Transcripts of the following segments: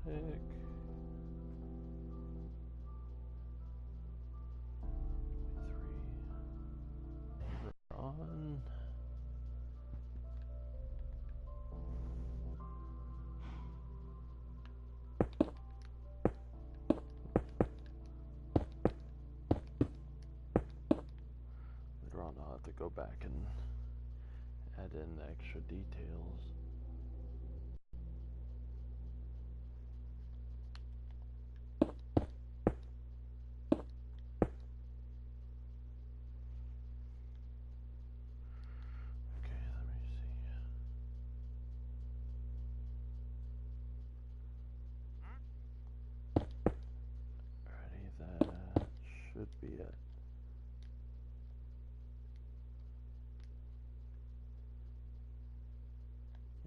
heck? On. Later on, I'll have to go back and add in the extra details. Should be it.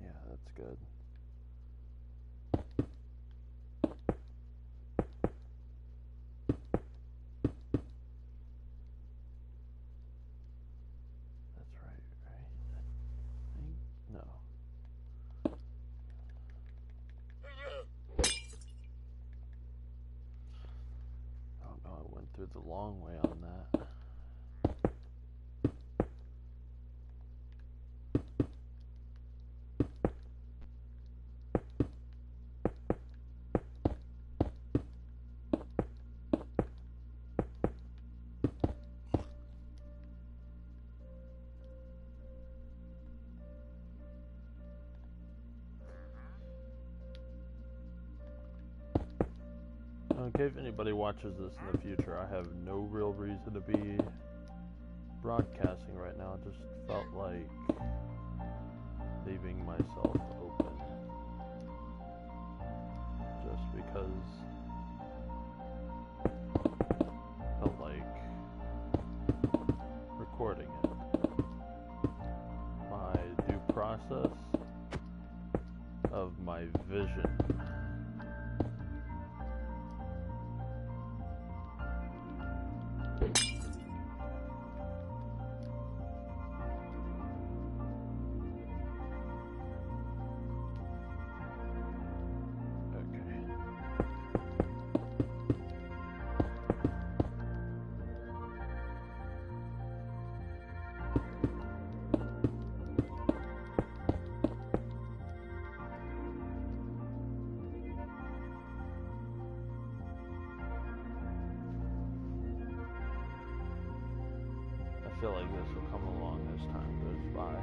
Yeah, that's good. That's right, right? I think no. Oh no, I went through the long way on that. Okay, if anybody watches this in the future, I have no real reason to be broadcasting right now. I just felt like leaving myself open. Just because I felt like recording it. My due process of my vision. I feel like this will come along as time goes by.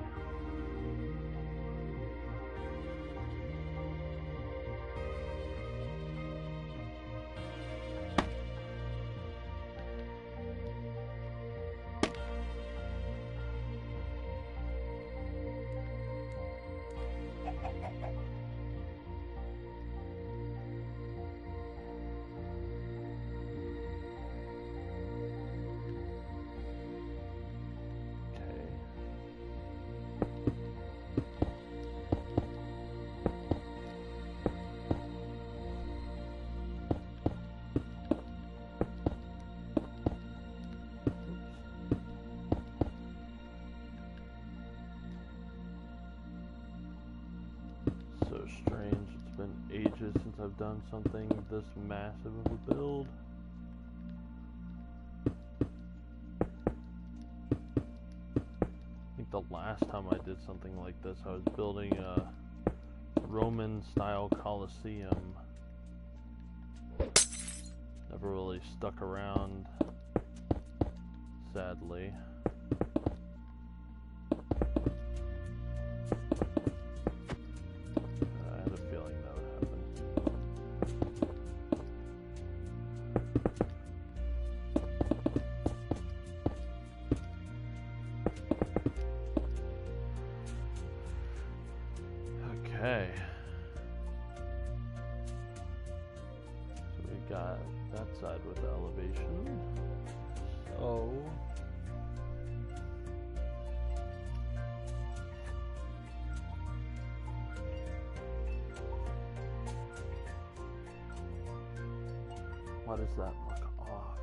Strange, it's been ages since I've done something this massive of a build. I think the last time I did something like this, I was building a Roman style Colosseum. Never really stuck around, sadly. Okay, so we got that side with the elevation. So why does that look off?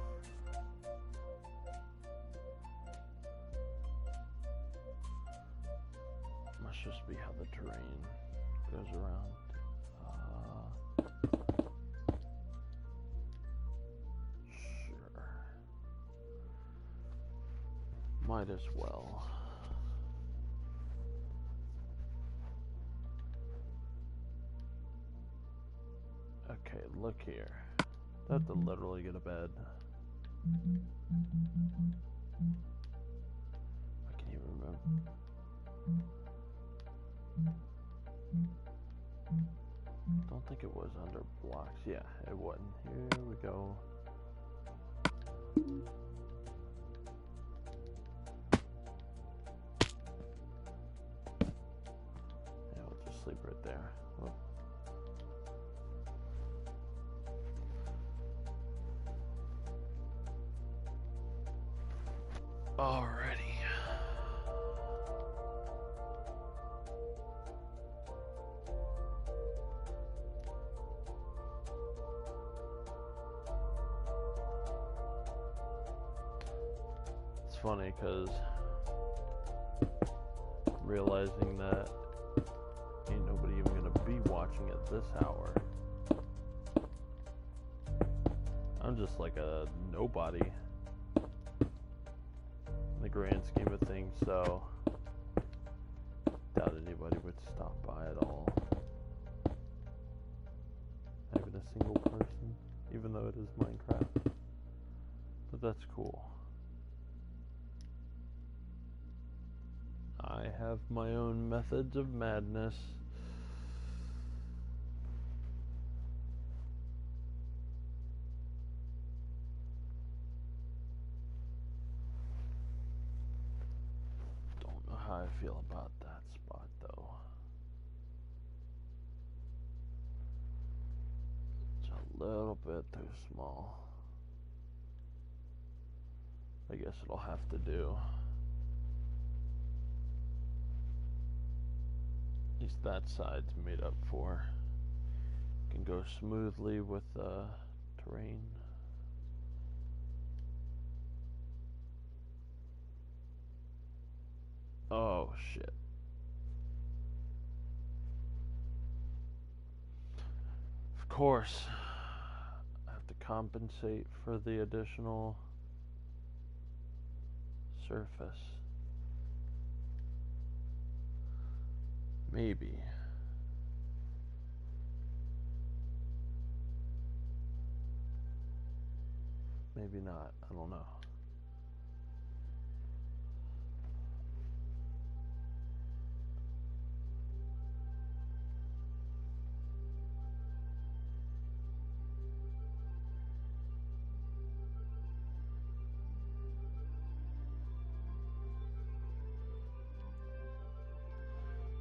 Must just be how the terrain goes around. Might as well. Okay, look here. I have to literally get a bed. I can't even remember. Don't think it was under blocks. Yeah, it wasn't. Here we go. Yeah, we'll just sleep right there. Whoop. Alrighty. It's funny because realizing that ain't nobody even gonna be watching at this hour. I'm just like a nobody in the grand scheme of things, so doubt anybody would stop by at all. Not even a single person, even though it is Minecraft. But that's cool. I have my own methods of madness. Don't know how I feel about that spot though. It's a little bit too small. I guess it'll have to do. At least that side's made up for. Can go smoothly with terrain. Oh shit. Of course, I have to compensate for the additional surface. Maybe. Maybe not. I don't know.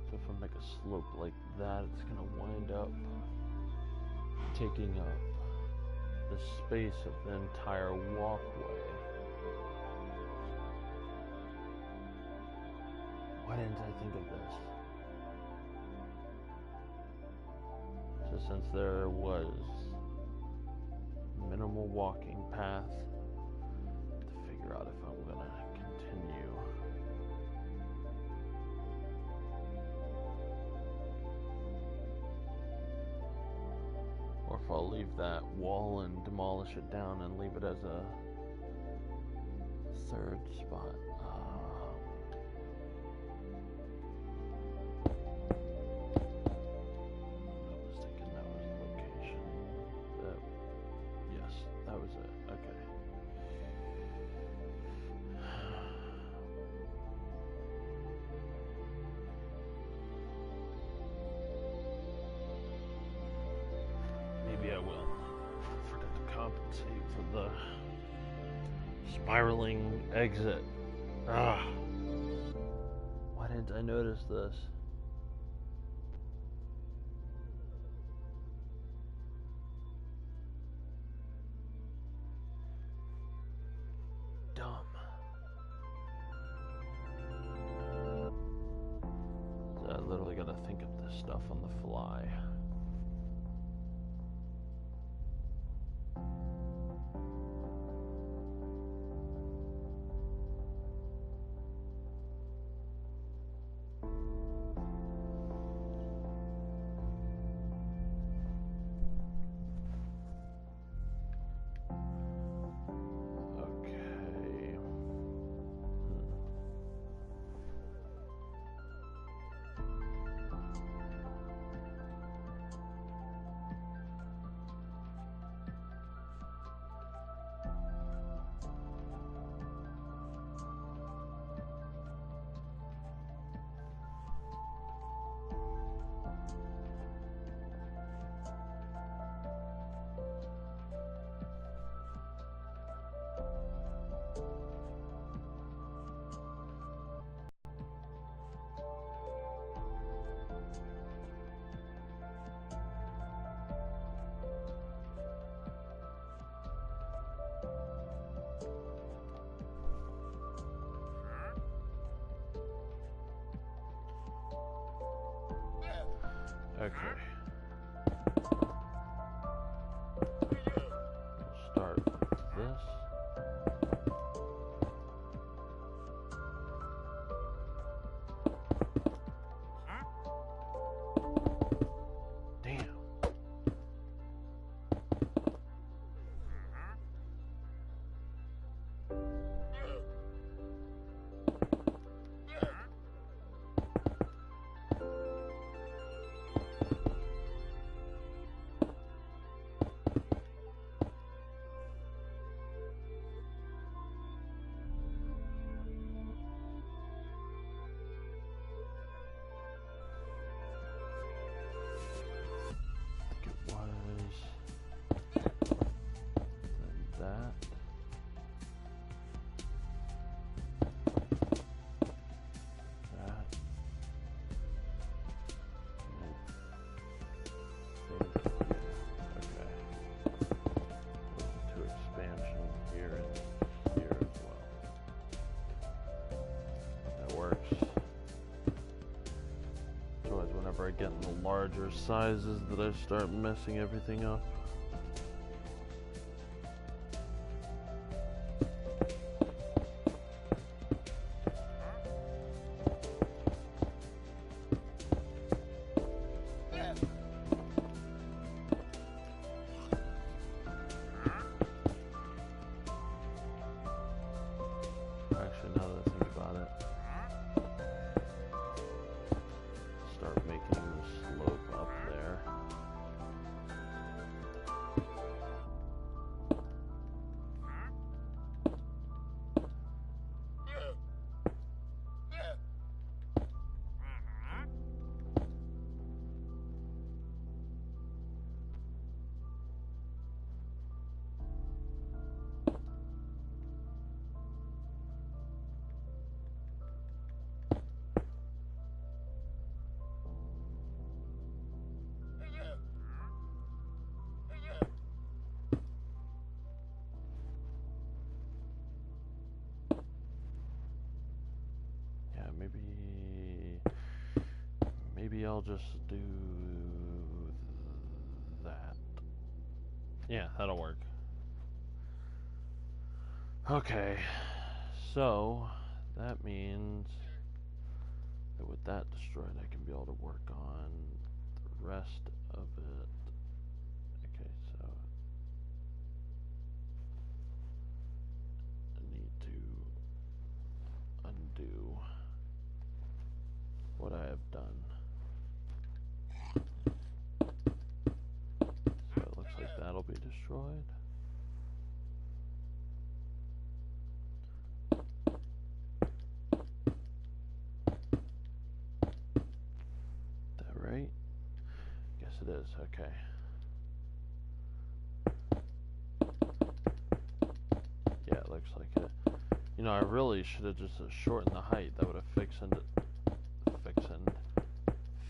So if I make a slope like that, it's going to wind up taking up the space of the entire walkway. Why didn't I think of this? So since there was minimal walking path, to figure out if I'm gonna continue. Or if I'll leave that wall and demolish it down and leave it as a third spot. I was thinking that was the location. Yes, that was it. Okay. Maybe I will. I forgot to compensate for the spiraling exit. Why didn't I notice this? Dumb. So I literally gotta think of this stuff on the fly. Okay. Start this. Damn. I get in the larger sizes that I start messing everything up. Actually, now that I think about it, start making the slope up there. Maybe I'll just do that. Yeah, that'll work. Okay, so that means that with that destroyed, I can be able to work on the rest of it. Okay, so I need to undo what I have done. So it looks like that'll be destroyed. That right? Guess it is, okay. Yeah, it looks like it. You know, I really should have just shortened the height. That would have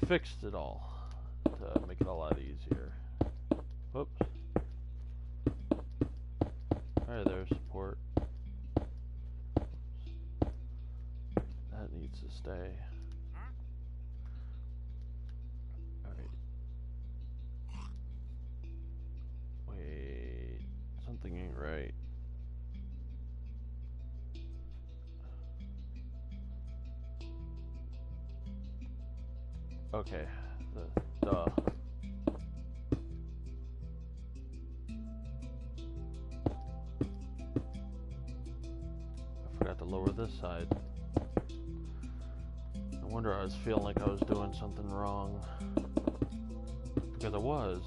fixed it all to make it a lot easier. Whoops. Alright, there's support. That needs to stay. Alright. Wait. Something ain't right. Okay. Duh. I forgot to lower this side. No wonder I was feeling like I was doing something wrong. Because I was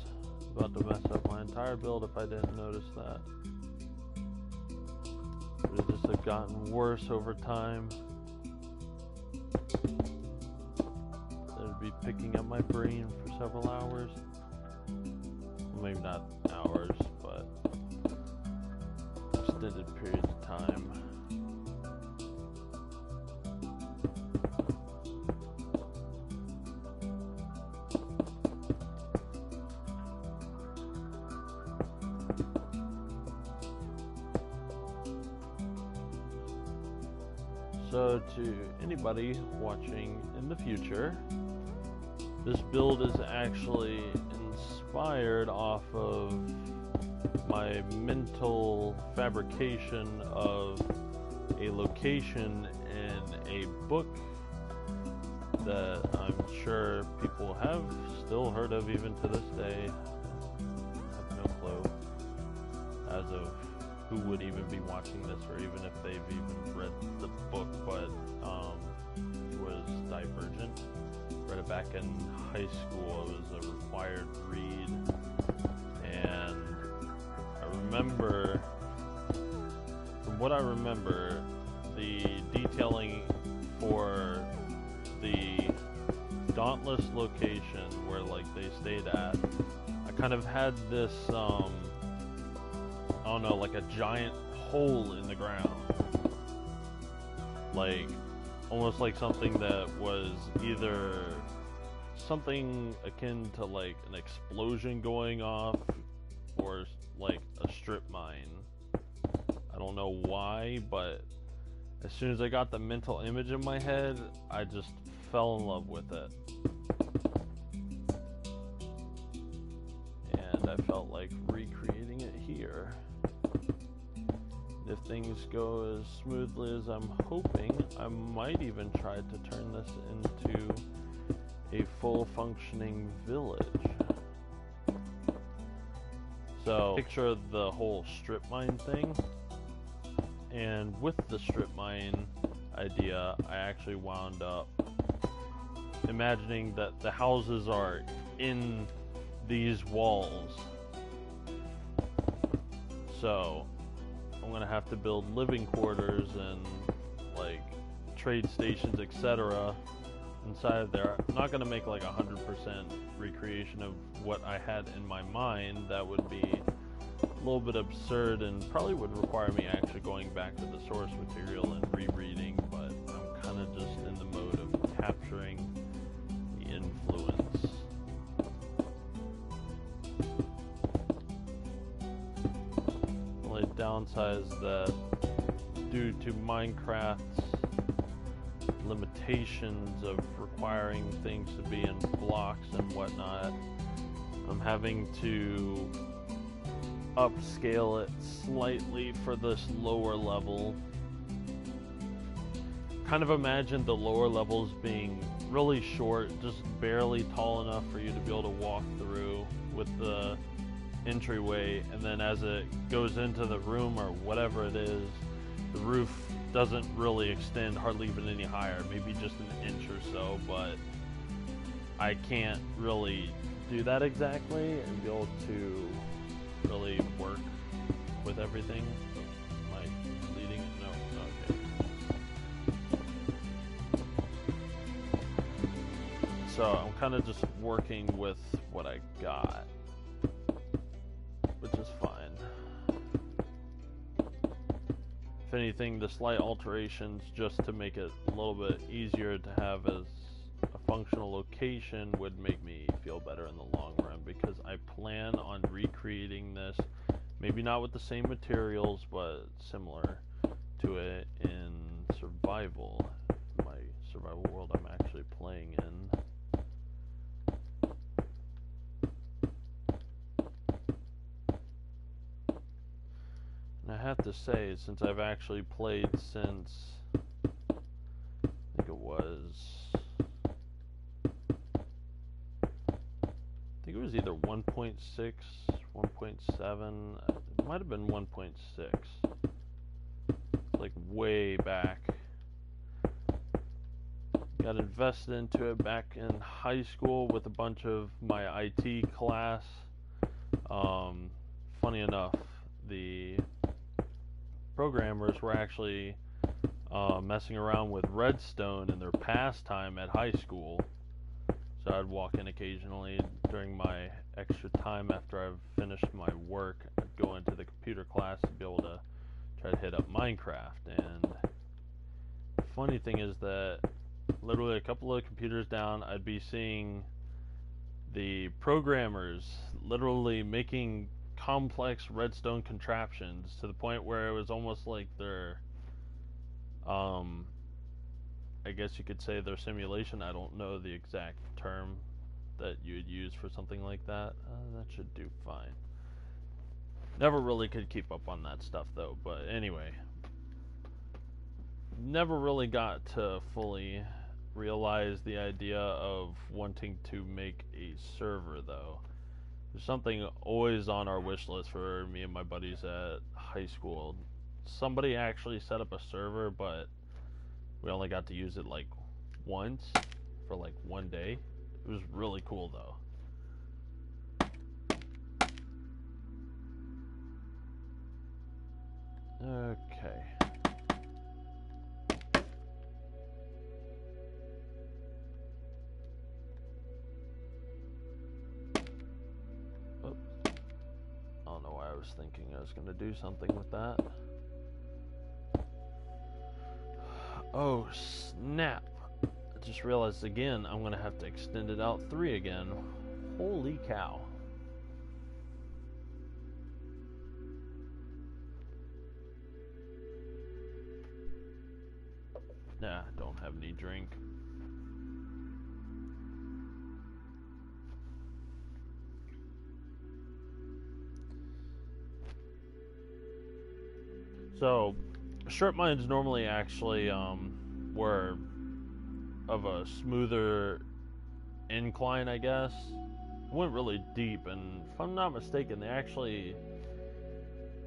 about to mess up my entire build if I didn't notice that. It would just have gotten worse over time. It'd be picking up my brain for several hours. Well, maybe not hours, but extended periods of time. So to anybody watching in the future, This build is actually inspired off of my mental fabrication of a location in a book that I'm sure people have still heard of even to this day. I have no clue as of who would even be watching this, or even if they've even read the book, but it was Divergent. Read it back in high school. It was a required read, and I remember, from what I remember, the detailing for the Dauntless location where like they stayed at, I kind of had this I don't know, like a giant hole in the ground, like almost like something that was either something akin to like an explosion going off or like a strip mine. I don't know why, but as soon as I got the mental image in my head, I just fell in love with it. And I felt like recreating it here. If things go as smoothly as I'm hoping, I might even try to turn this into a full functioning village. So picture the whole strip mine thing, and with the strip mine idea, I actually wound up imagining that the houses are in these walls. So I'm gonna have to build living quarters and like trade stations, etc. inside of there. I'm not gonna make like 100% recreation of what I had in my mind. That would be a little bit absurd and probably would require me actually going back to the source material and rereading, but I'm kind of just in the mode of capturing the influence. The only downside is that due to Minecraft's limitations of requiring things to be in blocks and whatnot, I'm having to upscale it slightly for this lower level. Kind of imagine the lower levels being really short, just barely tall enough for you to be able to walk through with the entryway, and then as it goes into the room or whatever it is, the roof doesn't really extend hardly even any higher, maybe just an inch or so, but I can't really do that exactly and be able to really work with everything. Am I leading it? No. Okay. So I'm kind of just working with what I got, which is fine. If anything, the slight alterations just to make it a little bit easier to have as a functional location would make me feel better in the long run, because I plan on recreating this, maybe not with the same materials, but similar to it in survival, my survival world I'm actually playing in. And I have to say, since I've actually played since, I think it was either 1.6, 1.7, it might have been 1.6. Like way back. Got invested into it back in high school with a bunch of my IT class. Funny enough, the programmers were actually messing around with redstone in their pastime at high school. So I'd walk in occasionally during my extra time after I've finished my work. I'd go into the computer class to be able to try to hit up Minecraft. And the funny thing is that literally a couple of computers down, I'd be seeing the programmers literally making complex redstone contraptions to the point where it was almost like their I guess you could say their simulation, I don't know the exact term that you would use for something like that. That should do fine. Never really could keep up on that stuff though, but anyway. Never really got to fully realize the idea of wanting to make a server though. There's something always on our wish list for me and my buddies at high school. Somebody actually set up a server, but we only got to use it like once for like one day. It was really cool though. Okay. Oops. I don't know why I was thinking I was going to do something with that. Oh, snap. I just realized again I'm going to have to extend it out 3 again. Holy cow. Nah, don't have any drink. So, strip mines normally actually were of a smoother incline, I guess. Went really deep, and if I'm not mistaken, they actually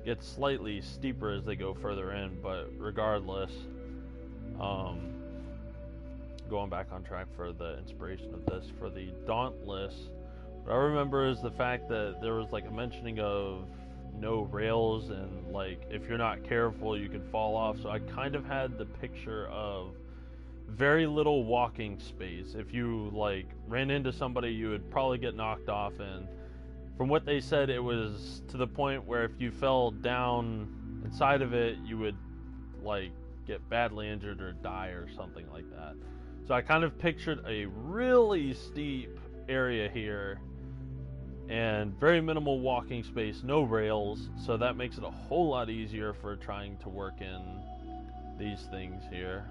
get slightly steeper as they go further in, but regardless, going back on track for the inspiration of this, for the Dauntless, what I remember is the fact that there was like a mentioning of no rails, and like if you're not careful you could fall off. So I kind of had the picture of very little walking space. If you like ran into somebody, you would probably get knocked off, and from what they said, it was to the point where if you fell down inside of it, you would like get badly injured or die or something like that. So I kind of pictured a really steep area here and very minimal walking space, no rails, so that makes it a whole lot easier for trying to work in these things here.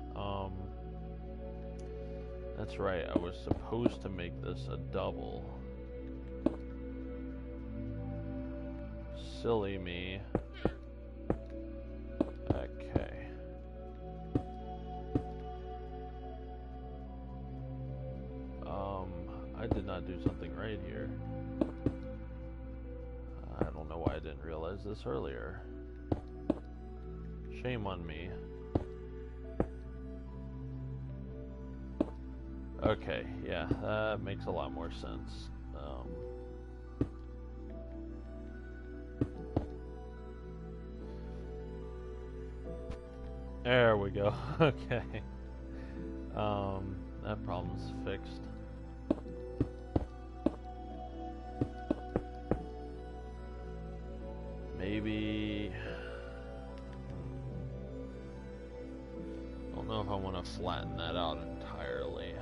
That's right, I was supposed to make this a double. Silly me. Okay. I did not do something right here. I don't know why I didn't realize this earlier. Shame on me. Okay, yeah, that makes a lot more sense. There we go. Okay. That problem's fixed. Maybe... I don't know if I want to flatten that out entirely.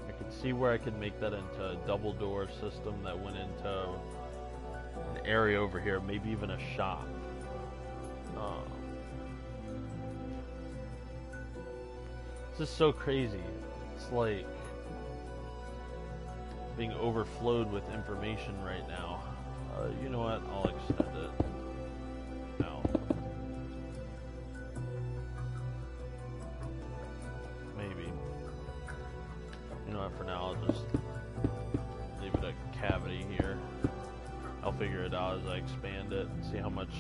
I could see where I could make that into a double door system that went into an area over here, maybe even a shop. This is so crazy. It's like being overflowed with information right now. You know what? I'll extend it out. Maybe. You know what? For now, I'll just leave it a cavity here. I'll figure it out as I expand it and see how much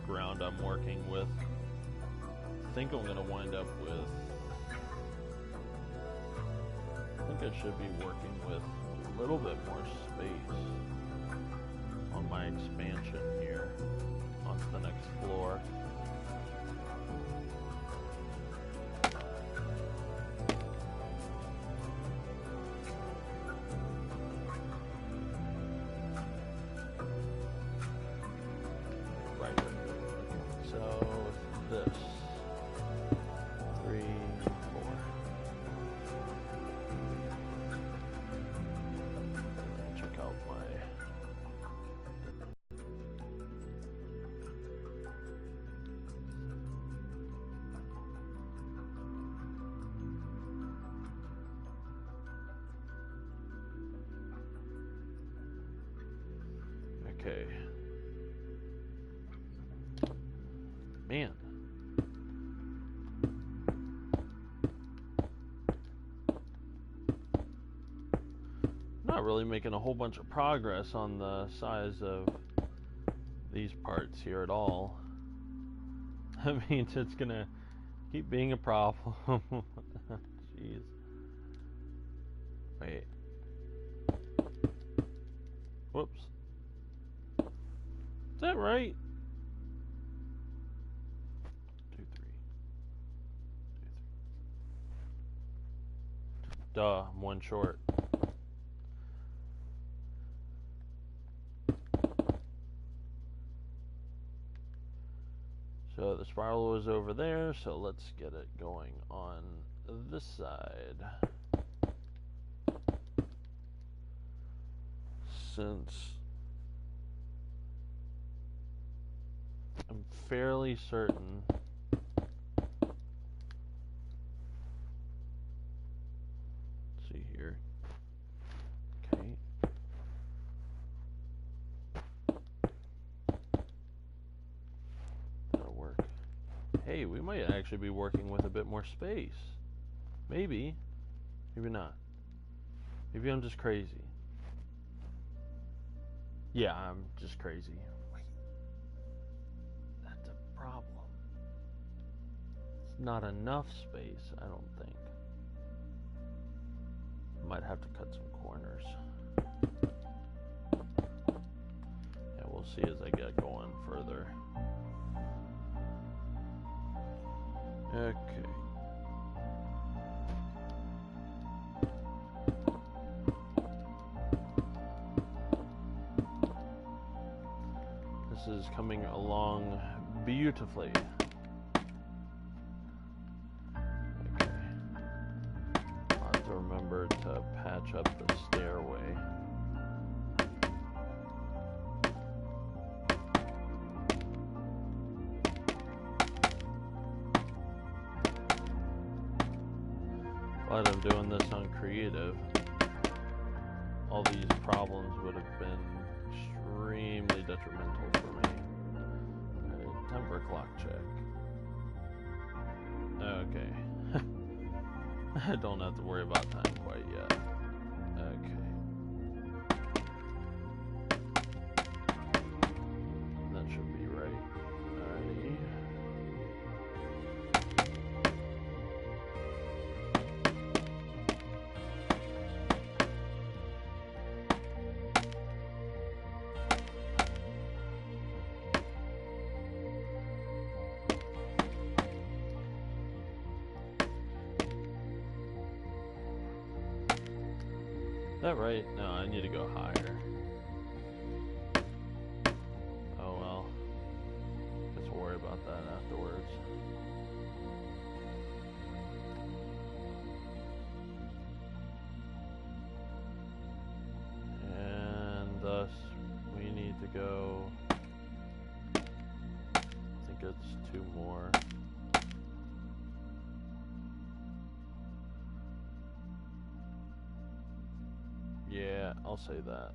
ground I'm working with. I think I'm going to wind up with... I think I should be working with a little bit more space on my expansion here onto the next floor. Right. So this 3, 4. Check out my Okay. Man. Not really making a whole bunch of progress on the size of these parts here at all. That means it's gonna keep being a problem. Jeez. Wait. Whoops. Is that right? 2, 3. Duh, I'm one short. So the spiral was over there, so let's get it going on this side. Since I'm fairly certain let's see here. Okay. That'll work. Hey, we might actually be working with a bit more space. Maybe. Maybe not. Maybe I'm just crazy. Yeah, I'm just crazy. Wait. That's a problem. It's not enough space, I don't think. Might have to cut some corners. Yeah, we'll see as I get going further. Okay. This is coming along beautifully. Okay. I'll have to remember to patch up the stairway. Glad I'm doing this on creative. All these problems would have been extremely detrimental for me. Alright, time for a clock check. Okay. I don't have to worry about time quite yet. Okay. That should be right. Alrighty. Is that right? No, I need to go higher. Oh well. Guess we'll worry about that afterwards. And thus, we need to go... I think it's 2 more. Yeah, I'll say that.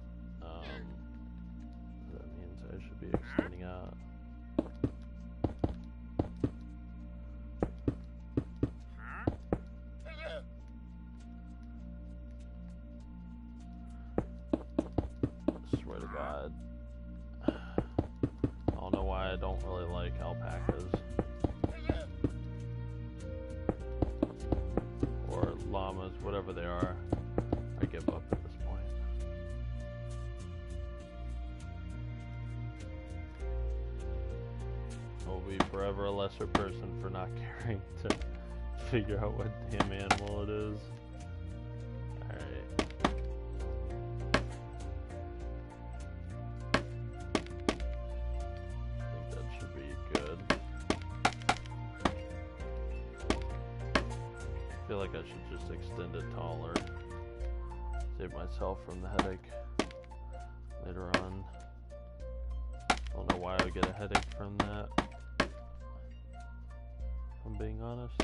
That means I should be extending out. Swear to God. I don't know why I don't really like alpacas. Or llamas, whatever they are. I give up at this point. I'll be forever a lesser person for not caring to figure out what damn animal it is. Alright. I think that should be good. I feel like I should just extend it taller. Save myself from the headache later on. Don't know why I would get a headache from that, if I'm being honest.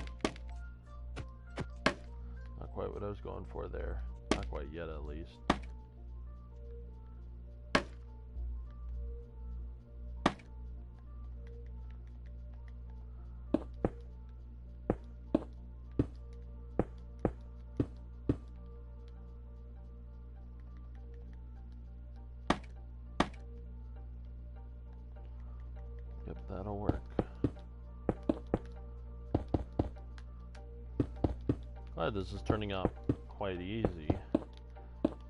Not quite what I was going for there. Not quite yet, at least. But this is turning out quite easy.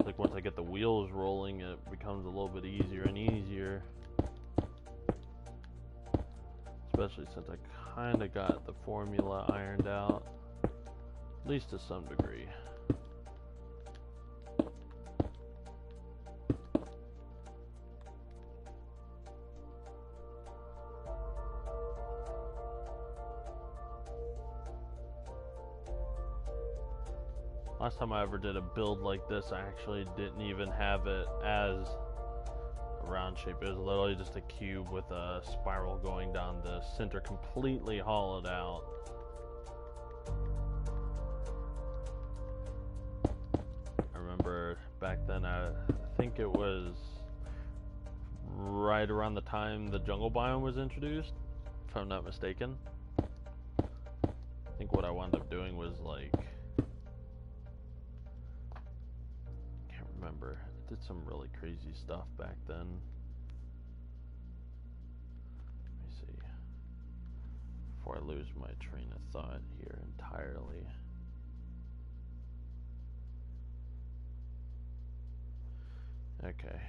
Like once I get the wheels rolling, it becomes a little bit easier and easier. Especially since I kind of got the formula ironed out, at least to some degree. Last time I ever did a build like this, I actually didn't even have it as a round shape. It was literally just a cube with a spiral going down the center, completely hollowed out. I remember back then, I think it was right around the time the jungle biome was introduced, if I'm not mistaken. I think what I wound up doing was like, remember, I did some really crazy stuff back then. Let me see, before I lose my train of thought here entirely. Okay.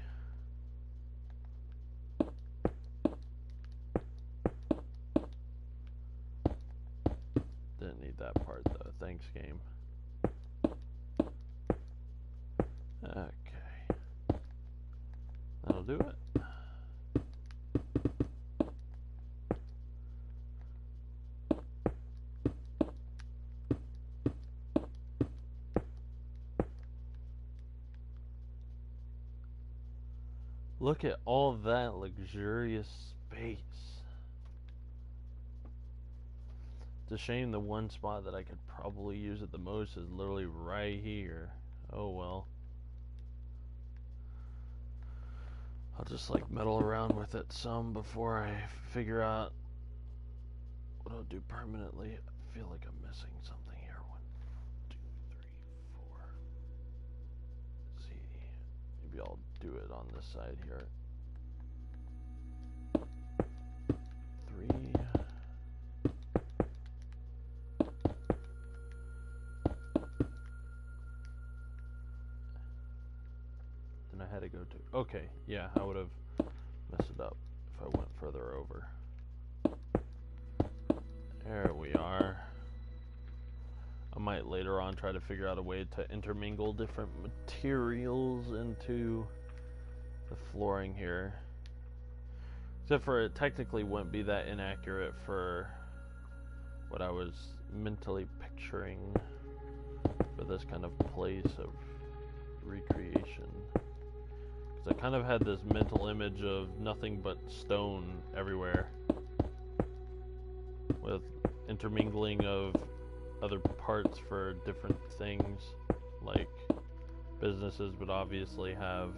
Didn't need that part though, thanks game. Okay, that'll do it. Look at all that luxurious space. It's a shame the one spot that I could probably use it the most is literally right here. Oh well. I'll just like meddle around with it some before I figure out what I'll do permanently. I feel like I'm missing something here. 1, 2, 3, 4. Let's see. Maybe I'll do it on this side here. 3. Then I had to go to... Okay, yeah, I would have messed it up if I went further over. There we are. I might later on try to figure out a way to intermingle different materials into the flooring here. Except for it technically wouldn't be that inaccurate for what I was mentally picturing for this kind of place of recreation. Because I kind of had this mental image of nothing but stone everywhere, with intermingling of other parts for different things. Like businesses would obviously have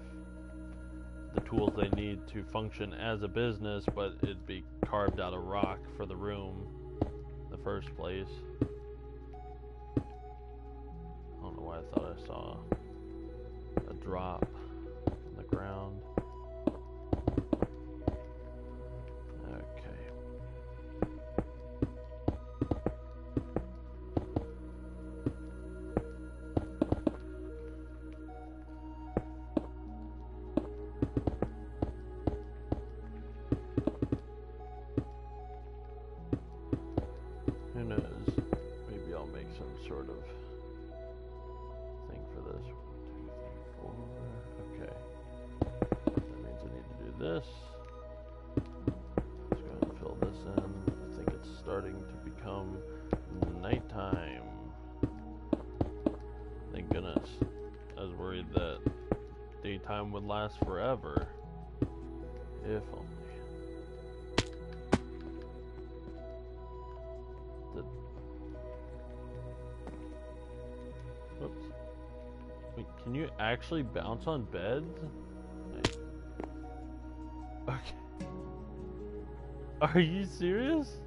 the tools they need to function as a business, but it'd be carved out of rock for the room in the first place. I don't know why I thought I saw a drop on the ground. Who knows? Maybe I'll make some sort of thing for this. 1, 2, 3, 4. Okay. That means I need to do this. Let's go ahead and fill this in. I think it's starting to become nighttime. Thank goodness. I was worried that daytime would last forever. If only. Oops. Wait, can you actually bounce on beds? Okay. Are you serious?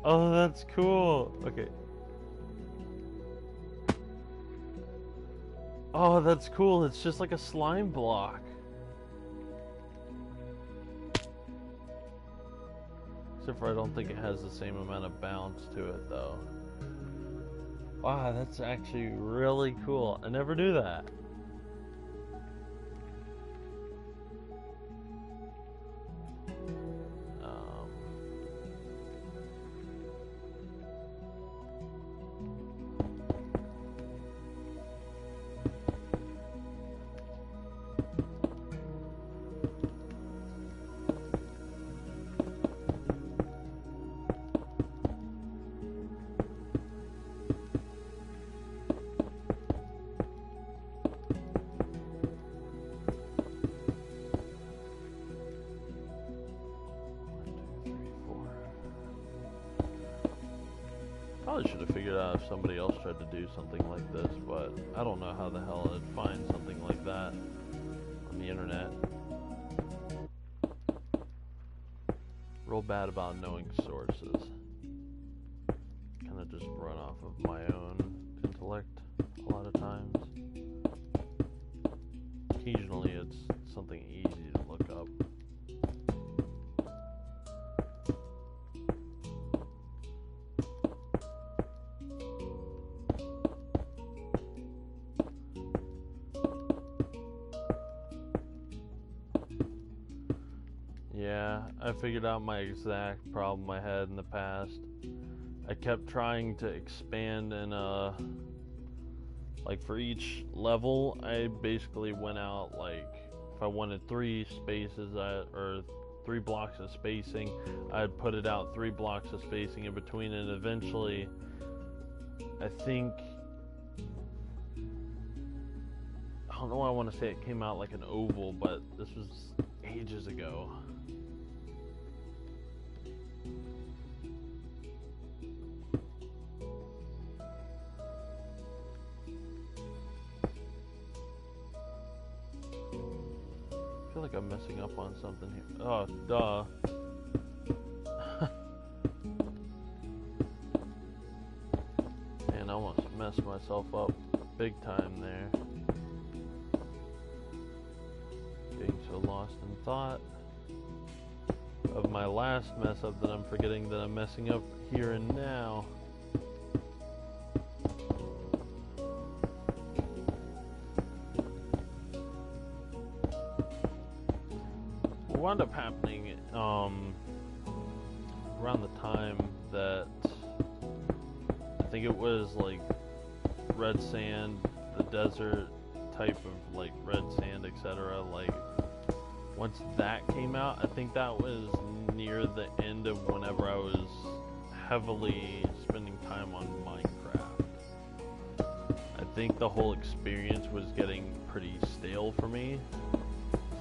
Oh, that's cool. Okay. Oh, that's cool. It's just like a slime block. Except for I don't think it has the same amount of bounce to it, though. Wow, that's actually really cool. I never knew that. Um, Probably should have figured out if somebody else tried to do something like this, but I don't know how the hell I'd find something like that on the internet. Real bad about knowing sources. Kind of just run off of my own intellect a lot of times. Occasionally it's something easy to look up. Yeah, I figured out my exact problem I had in the past. I kept trying to expand and like for each level, I basically went out like if I wanted 3 spaces or 3 blocks of spacing, I'd put it out 3 blocks of spacing in between, and eventually I think I don't know why I want to say it came out like an oval, but this was ages ago. I feel like I'm messing up on something here. Oh, duh. Man, I almost messed myself up big time there. Getting so lost in thought of my last mess up that I'm forgetting that I'm messing up here and now. What wound up happening around the time that I think it was like red sand, the desert type of like red sand, etc. Like once that came out, I think that was near the end of whenever I was heavily spending time on Minecraft. I think the whole experience was getting pretty stale for me.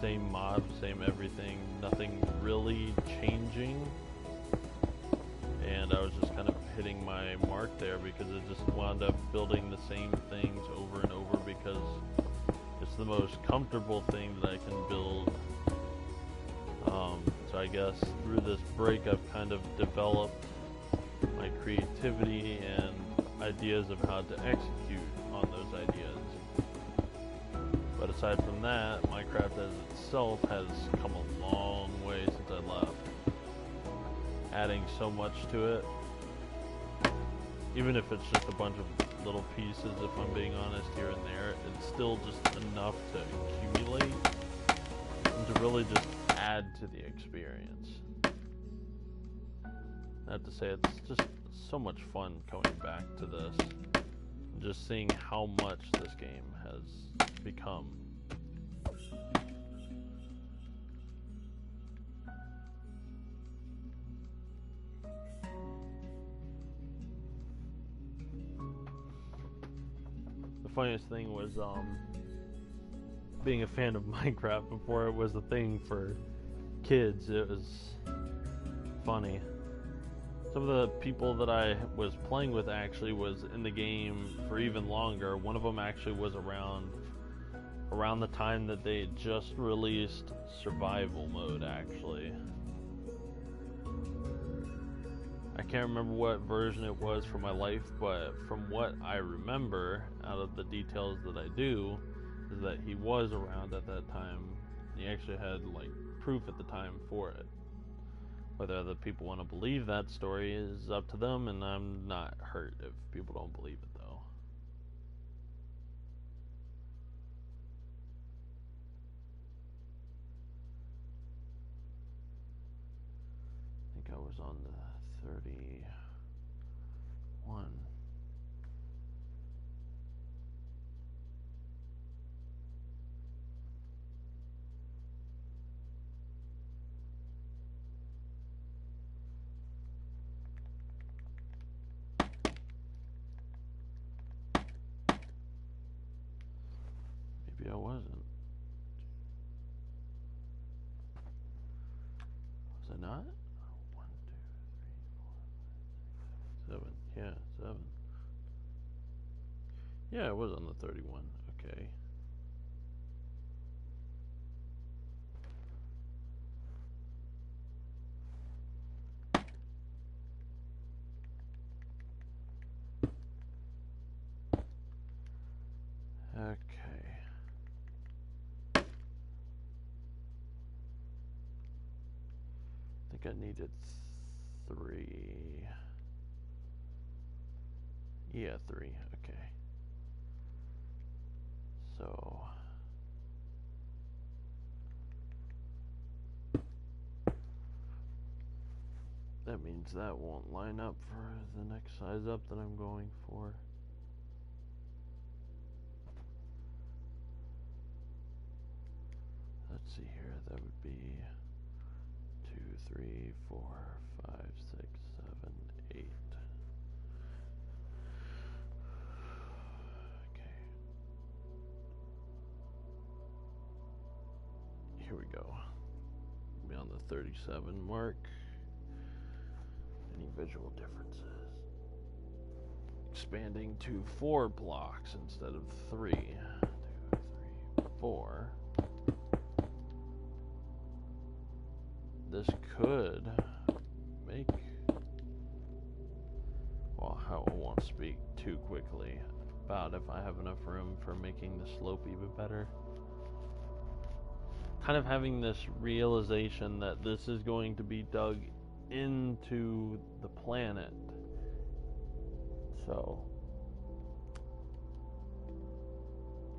Same mod, same everything, nothing really changing. And I was just kind of hitting my mark there because it just wound up building the same things over and over because it's the most comfortable thing that I can build. So I guess through this break I've kind of developed my creativity and ideas of how to execute on those ideas. But aside from that, Minecraft as itself has come a long way since I left. Adding so much to it. Even if it's just a bunch of little pieces, if I'm being honest, here and there, it's still just enough to accumulate and to really just add to the experience. I have to say, it's just so much fun coming back to this and just seeing how much this game has become. The funniest thing was being a fan of Minecraft before it was a thing for kids. It was funny. Some of the people that I was playing with actually was in the game for even longer. One of them actually was around the time that they had just released survival mode, actually. I can't remember what version it was for my life, but from what I remember out of the details that I do is that he was around at that time. He actually had like proof at the time for it. Whether other people want to believe that story is up to them, and I'm not hurt if people don't believe it though. was on the 31. Maybe I wasn't. Was I not? 1, 2, 3, 4, 5, 6, 7. Yeah, 7. Yeah, it was on the 31. Okay. Okay. I think I needed 3. Yeah, 3. Okay. So that means that won't line up for the next size up that I'm going for. Let's see here, that would be 2, 3, 4, 5, 6, 7, 8. Okay. Here we go. Be on the 37 mark. Any visual differences? Expanding to 4 blocks instead of 3. 2, 3, 4. This could make, well, I won't speak too quickly about if I have enough room for making the slope even better. Kind of having this realization that this is going to be dug into the planet. So,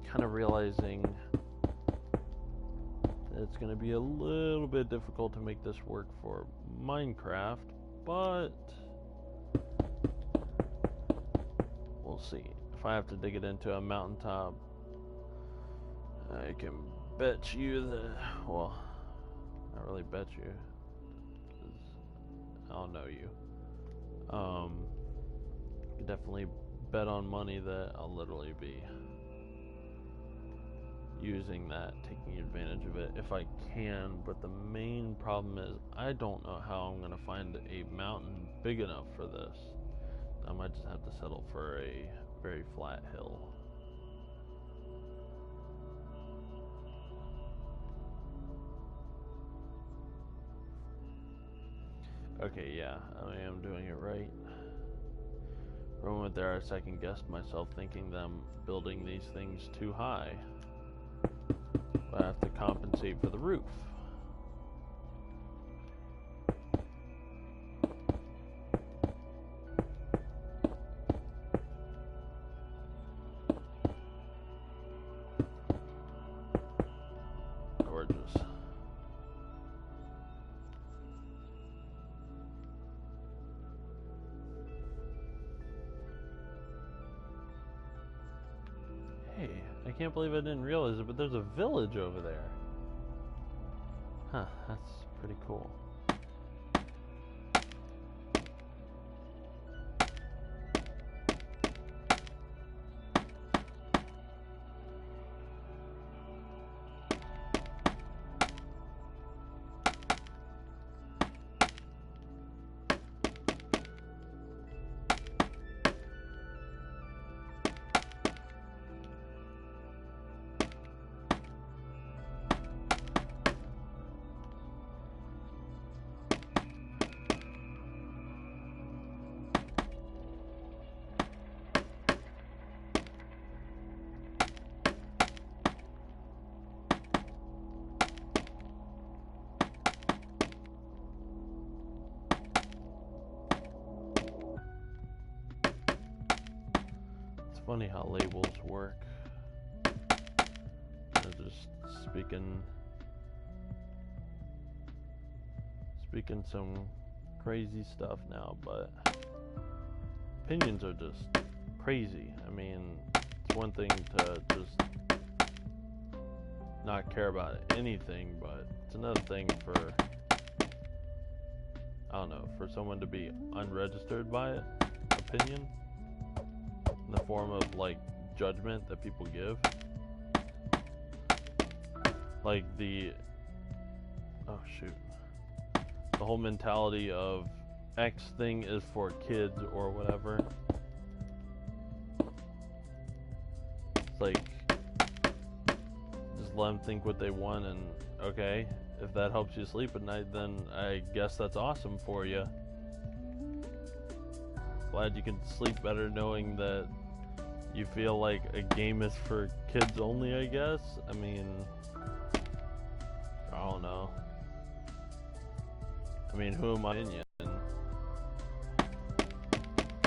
kind of realizing that it's going to be a little bit difficult to make this work for Minecraft, but we'll see. If I have to dig it into a mountaintop, I can bet you that, well, not really bet you, because I'll know you. You can definitely bet on money that I'll literally be using that, taking advantage of it if I can, but the main problem is I don't know how I'm going to find a mountain big enough for this. I might just have to settle for a very flat hill. Okay, yeah, I am doing it right. For a moment there, I second guessed myself, thinking that I'm building these things too high. But I have to compensate for the roof. Gorgeous. Hey, I can't believe I didn't realize it, but there's a village over there. Huh, that's pretty cool. Funny how labels work. They're just speaking some crazy stuff now, but opinions are just crazy. I mean, it's one thing to just not care about anything, but it's another thing for, I don't know, for someone to be unregistered by it, opinion, in the form of like judgment that people give. Like oh shoot, the whole mentality of X thing is for kids or whatever. It's like, just let them think what they want, and okay, if that helps you sleep at night, then I guess that's awesome for you. Glad you can sleep better knowing that you feel like a game is for kids only, I guess. I mean, I don't know. I mean, who am I in?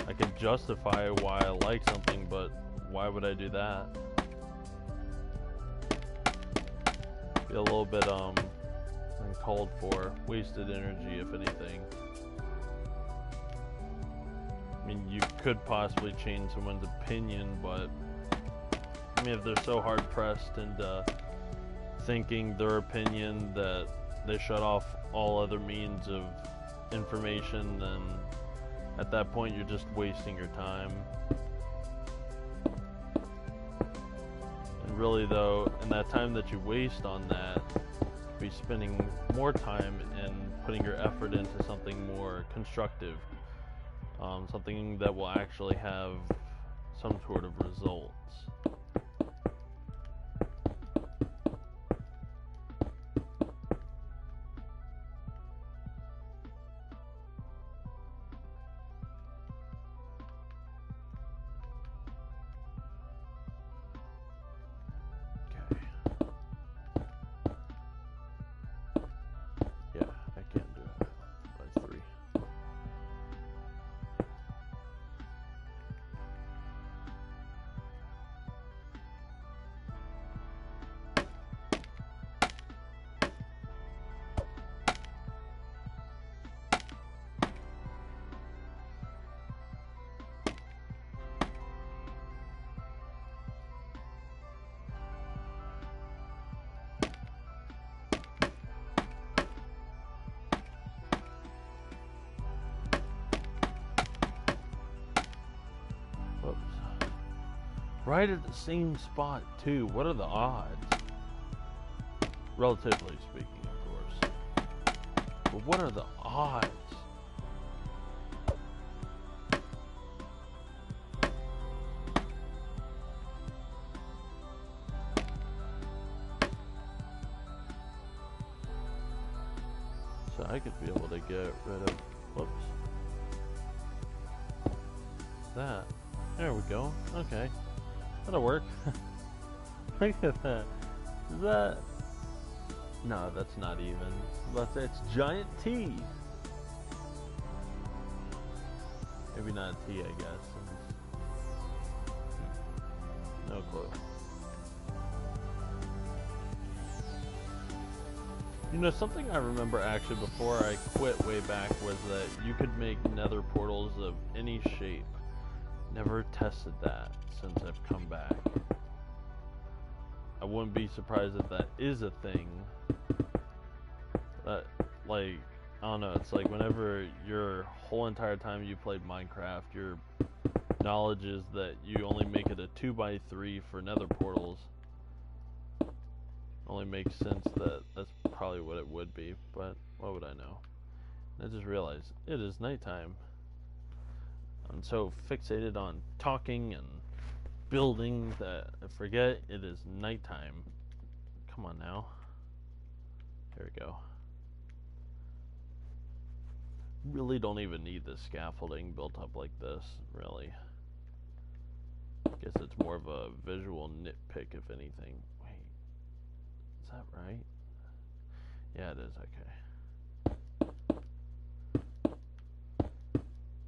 I can justify why I like something, but why would I do that? Feel a little bit uncalled for, wasted energy, if anything. I mean, you could possibly change someone's opinion, but I mean, if they're so hard pressed into thinking their opinion that they shut off all other means of information, then at that point you're just wasting your time. And really though, in that time that you waste on that, be spending more time and putting your effort into something more constructive, something that will actually have some sort of results. Right at the same spot too. What are the odds? Relatively speaking, of course. But what are the odds? So I could be able to get rid of, whoops, that. There we go. Okay. That'll work. Look at that. Is that? No, that's not even. Let's say it's giant T. Maybe not a T, I guess. No clue. You know, something I remember actually before I quit way back was that you could make nether portals of any shape. Never tested that since I've come back. I wouldn't be surprised if that is a thing. That, like, I don't know, it's like whenever your whole entire time you played Minecraft, your knowledge is that you only make it a 2x3 for nether portals. Only makes sense that that's probably what it would be, but what would I know? I just realized it is nighttime. I'm so fixated on talking and building that I forget it is nighttime. Come on now. There we go. Really don't even need the scaffolding built up like this, really. Guess it's more of a visual nitpick, if anything. Wait, is that right? Yeah, it is, okay.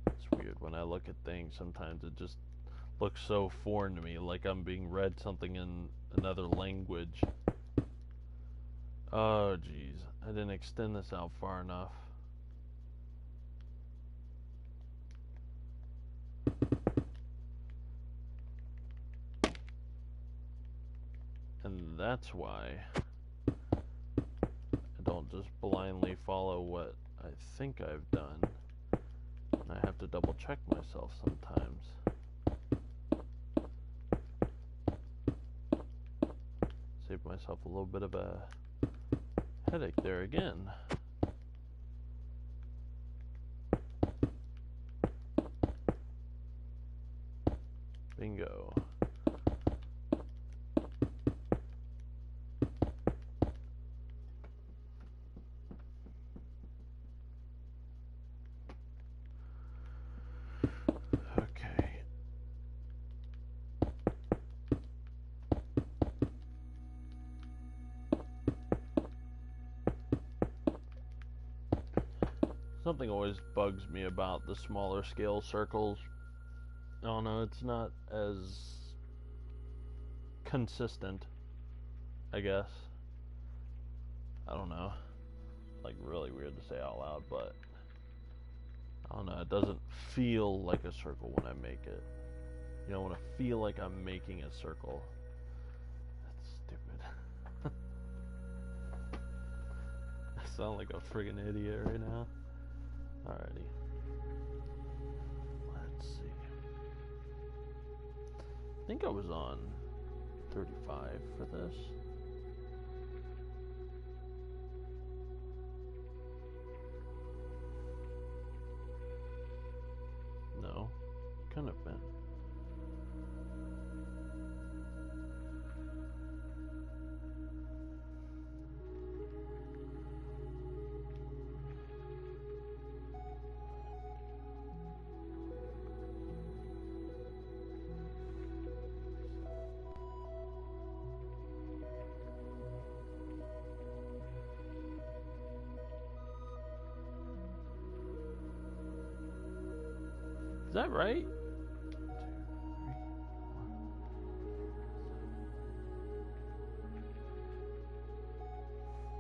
It's weird, when I look at things, sometimes it just looks so foreign to me, like I'm being read something in another language. Oh, jeez. I didn't extend this out far enough. that's why I don't just blindly follow what I think I've done. I have to double check myself sometimes. Save myself a little bit of a headache there again. Bingo. Okay. Something always bugs me about the smaller scale circles. I don't know, it's not as consistent, I guess. I don't know. Like, really weird to say out loud, but I don't know, it doesn't feel like a circle when I make it. You know, when I feel like I'm making a circle. That's stupid. I sound like a friggin' idiot right now. Alrighty. Let's see. I think I was on 35 for this. No, couldn't have been. Is that right? 2, 3,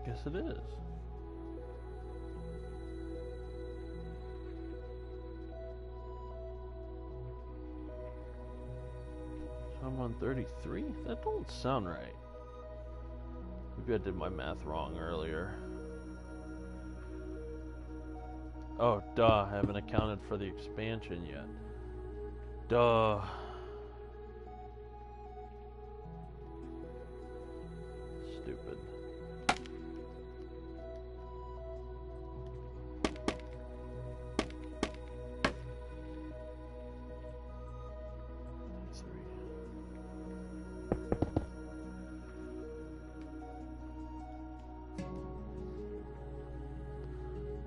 1. Guess it is. So I'm on 33? That don't sound right. Maybe I did my math wrong earlier. Oh, duh, I haven't accounted for the expansion yet. Duh. Stupid.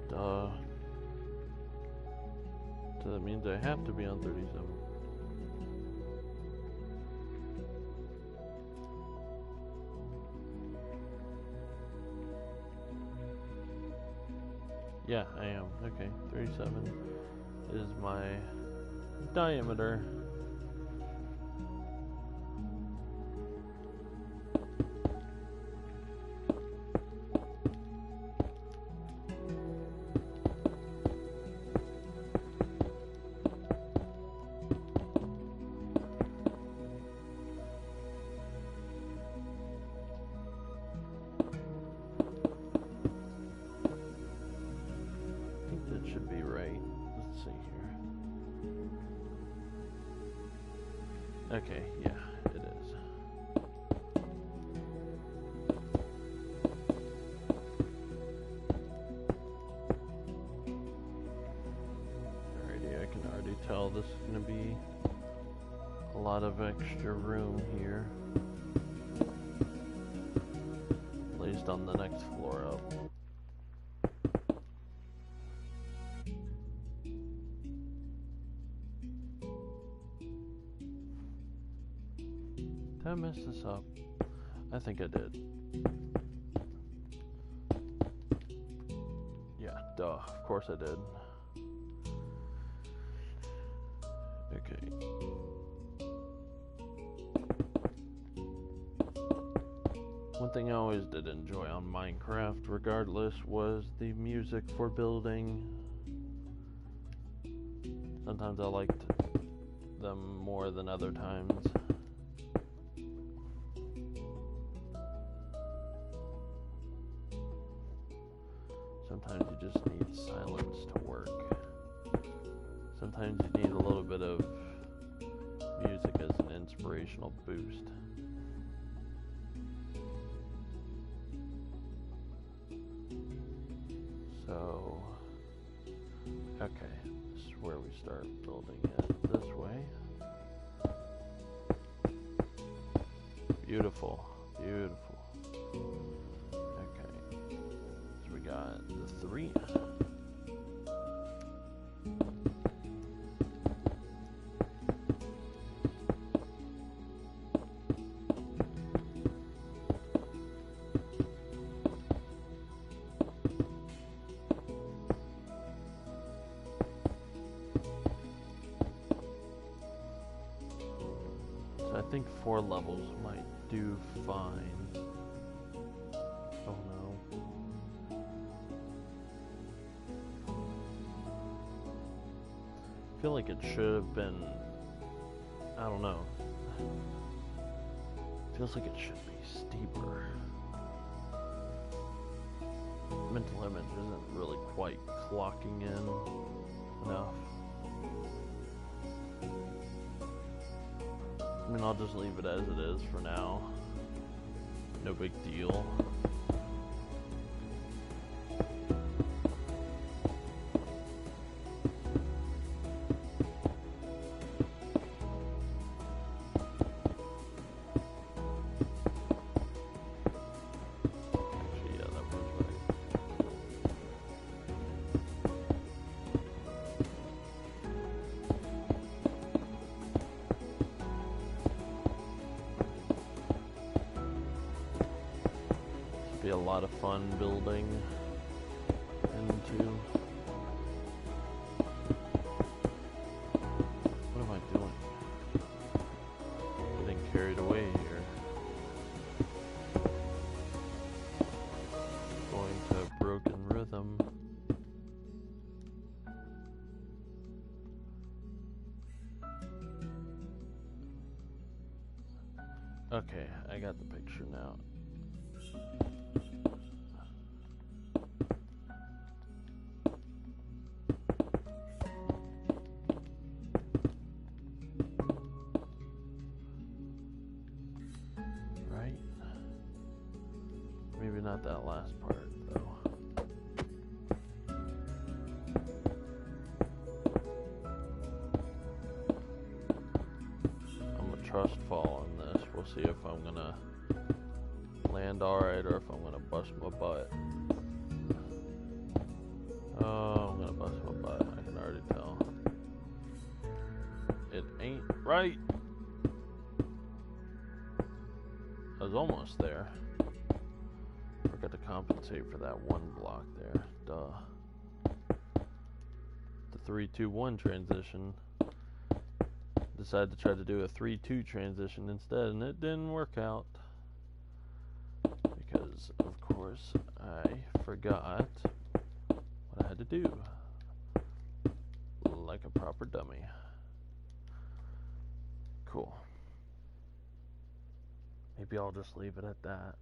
Duh. So that means I have to be on 37. Yeah, I am. Okay, 37 is my diameter. Should be right. Let's see here. Okay, yeah, it is. Alrighty, I can already tell this is going to be a lot of extra room here. At least on the next floor up. Did I mess this up? I think I did. Yeah, duh. Of course I did. Okay. One thing I always did enjoy on Minecraft, regardless, was the music for building. Sometimes I liked them more than other times. Sometimes you just need silence to work. Sometimes you need a little bit of music as an inspirational boost. So, okay, this is where we start building it this way. Beautiful, beautiful. Okay, so we got the 3. So I think 4 levels might do fine. Oh no. I feel like it should have been, I don't know. Feels like it should be steeper. Mental image isn't really quite clocking in enough. I mean, I'll just leave it as it is for now. No big deal. Actually, yeah, that was right. Be a lot of fun building into. What am I doing? Getting carried away here. Going to a broken rhythm. Okay, I got the picture now. Maybe not that last part, though. I'm gonna trust fall on this. We'll see if I'm gonna land alright or if I'm gonna bust my butt. Oh, I'm gonna bust my butt. I can already tell. It ain't right. I was almost there. Forgot to compensate for that one block there. Duh. The 3-2-1 transition. Decided to try to do a 3-2 transition instead, and it didn't work out. Because, of course, I forgot what I had to do. Like a proper dummy. Cool. Maybe I'll just leave it at that.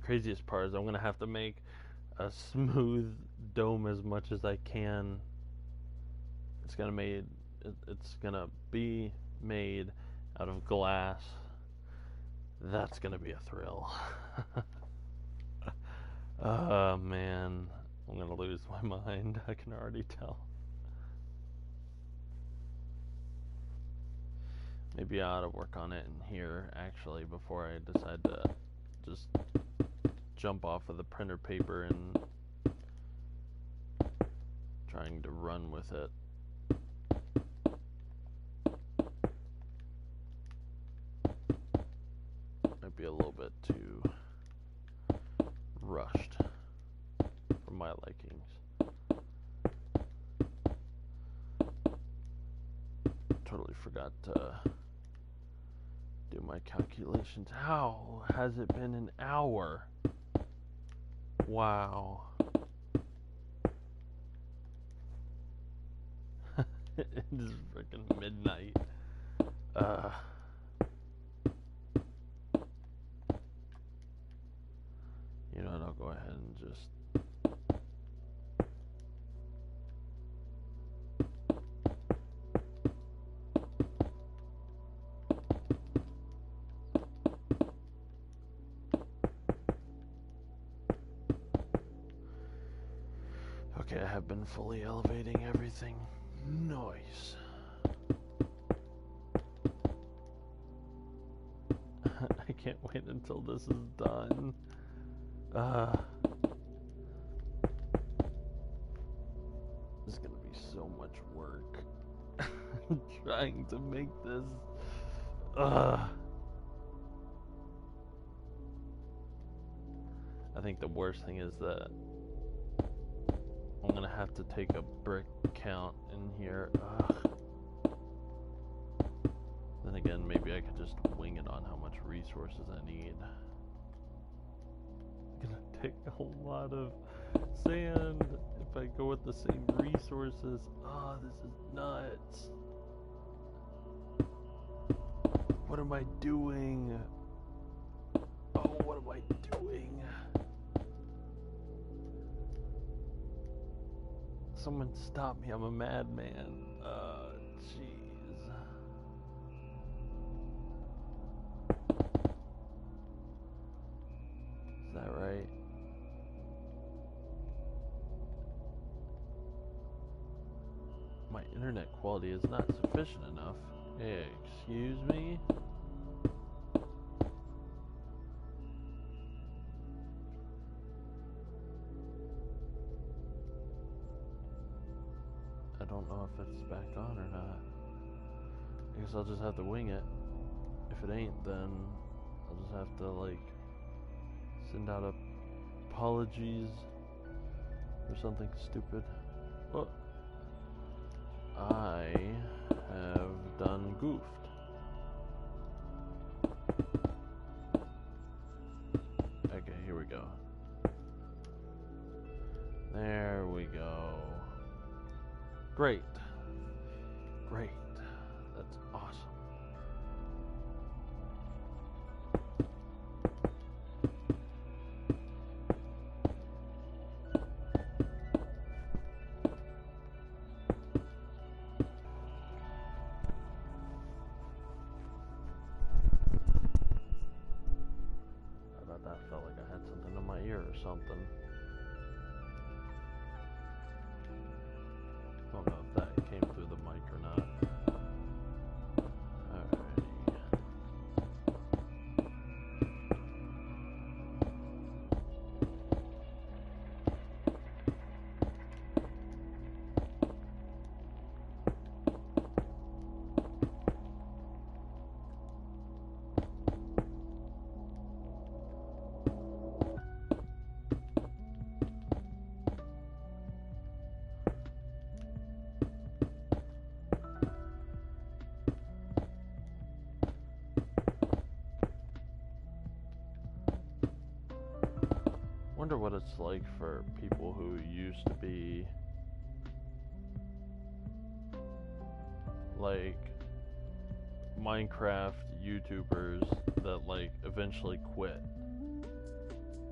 Craziest part is I'm gonna have to make a smooth dome as much as I can. It's gonna be made out of glass. That's gonna be a thrill. Oh man, I'm gonna lose my mind. I can already tell. Maybe I ought to work on it in here actually before I decide to just jump off of the printer paper and trying to run with it. Might be a little bit too rushed for my likings. Totally forgot to do my calculations. How has it been an hour? Wow. It is freaking midnight. go ahead and just okay, I have been fully elevating everything. Nice. I can't wait until this is done. It's gonna be so much work trying to make this. I think the worst thing is that I'm gonna have to take a brick count in here. Then again, maybe I could just wing it on how much resources I need. It's gonna take a lot of sand if I go with the same resources. This is nuts. What am I doing? Oh, what am I doing? Someone stop me, I'm a madman. Jeez. Is that right? My internet quality is not sufficient enough. Hey, excuse me? I don't know if it's back on or not. I guess I'll just have to wing it. If it ain't, then I'll just have to, like, send out apologies or something stupid. Oh, I have done goofed. Okay, here we go. There we go. Great. Great. That's awesome. I thought that felt like I had something in my ear or something. I don't know if that came through the mic or not. Alrighty. Wonder what it's like for people who used to be like Minecraft YouTubers that like eventually quit.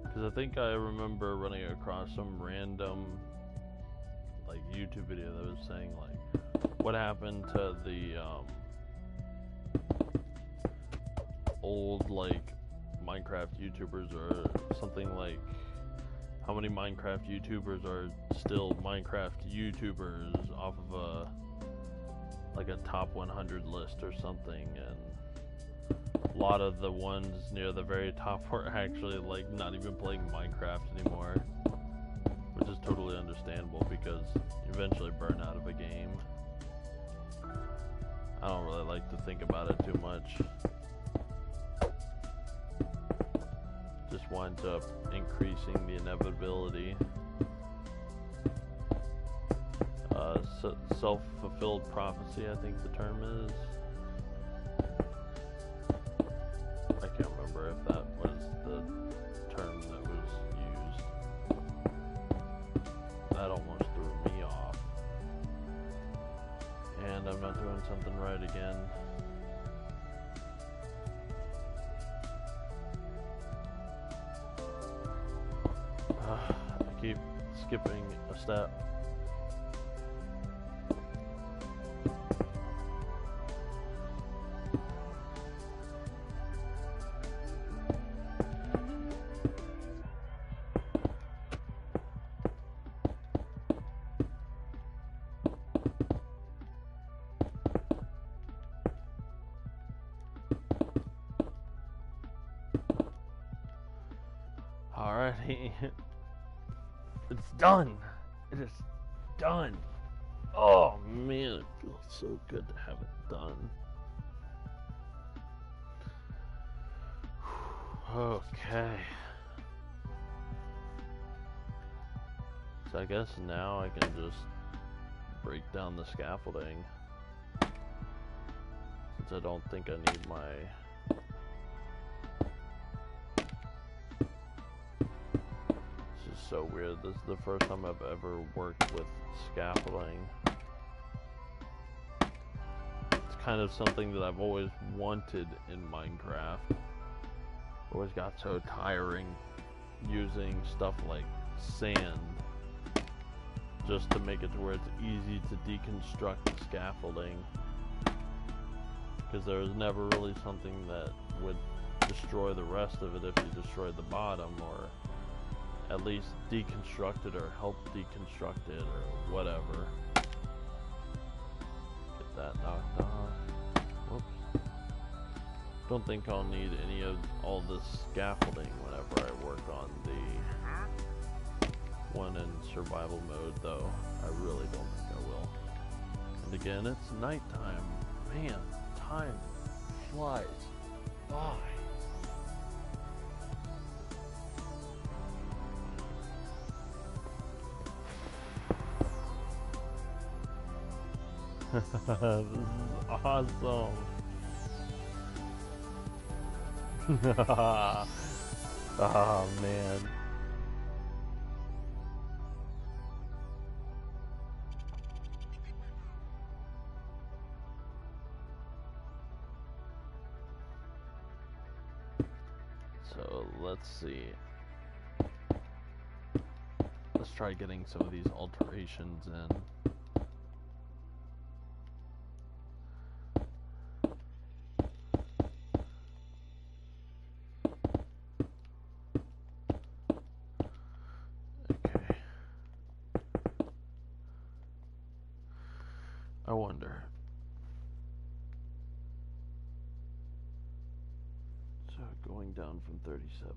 Because I think I remember running across some random like YouTube video that was saying like what happened to the old like Minecraft YouTubers or something, like how many Minecraft YouTubers are still Minecraft YouTubers off of a like a top 100 list or something, and a lot of the ones near the very top were actually like not even playing Minecraft anymore, which is totally understandable because you eventually burn out of a game. I don't really like to think about it too much. Just winds up increasing the inevitability. Self-fulfilled prophecy, I think the term is. I can't remember if that was the term that was used. That almost threw me off. And I'm not doing something right again. skipping a step. Alrighty. It's done. It is done. Oh man, it feels so good to have it done. Okay. So I guess now I can just break down the scaffolding. Since I don't think I need my... So weird. This is the first time I've ever worked with scaffolding. It's kind of something that I've always wanted in Minecraft. Always got so tiring using stuff like sand just to make it to where it's easy to deconstruct the scaffolding. Because there was never really something that would destroy the rest of it if you destroyed the bottom, or at least deconstruct it or help deconstruct it or whatever. Get that knocked off. Whoops. Don't think I'll need any of all this scaffolding whenever I work on the one in survival mode, though. I really don't think I will. And again, it's nighttime. Man, time flies by. This is awesome. Oh man. So let's see. Let's try getting some of these alterations in. I wonder. So going down from 37.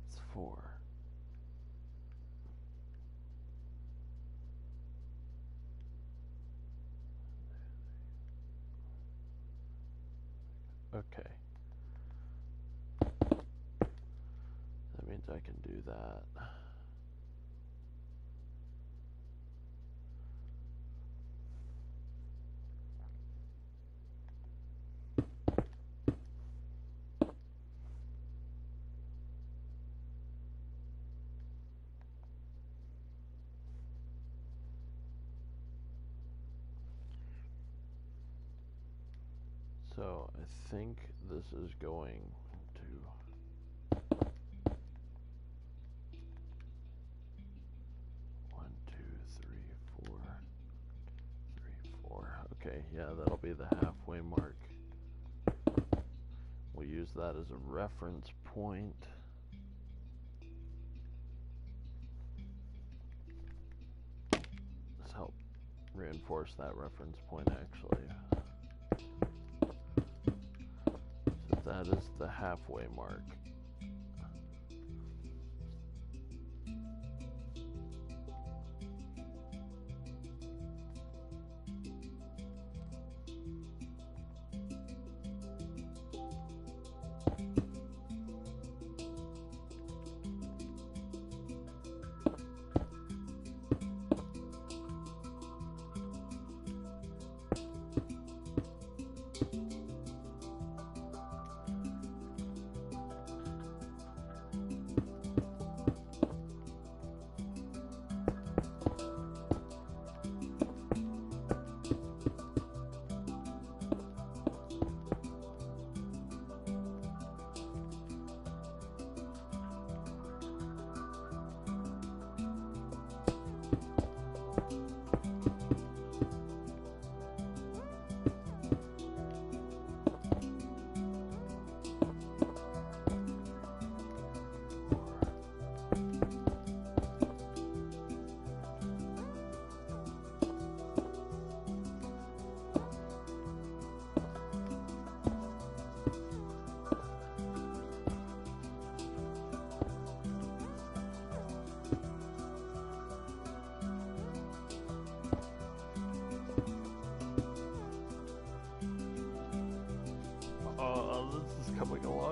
It's 4. Okay. That means I can do that. So I think this is going to 1, 2, 3, 4, 3, 4. Okay, yeah, that'll be the halfway mark. We'll use that as a reference point. Let's help reinforce that reference point actually. That is the halfway mark.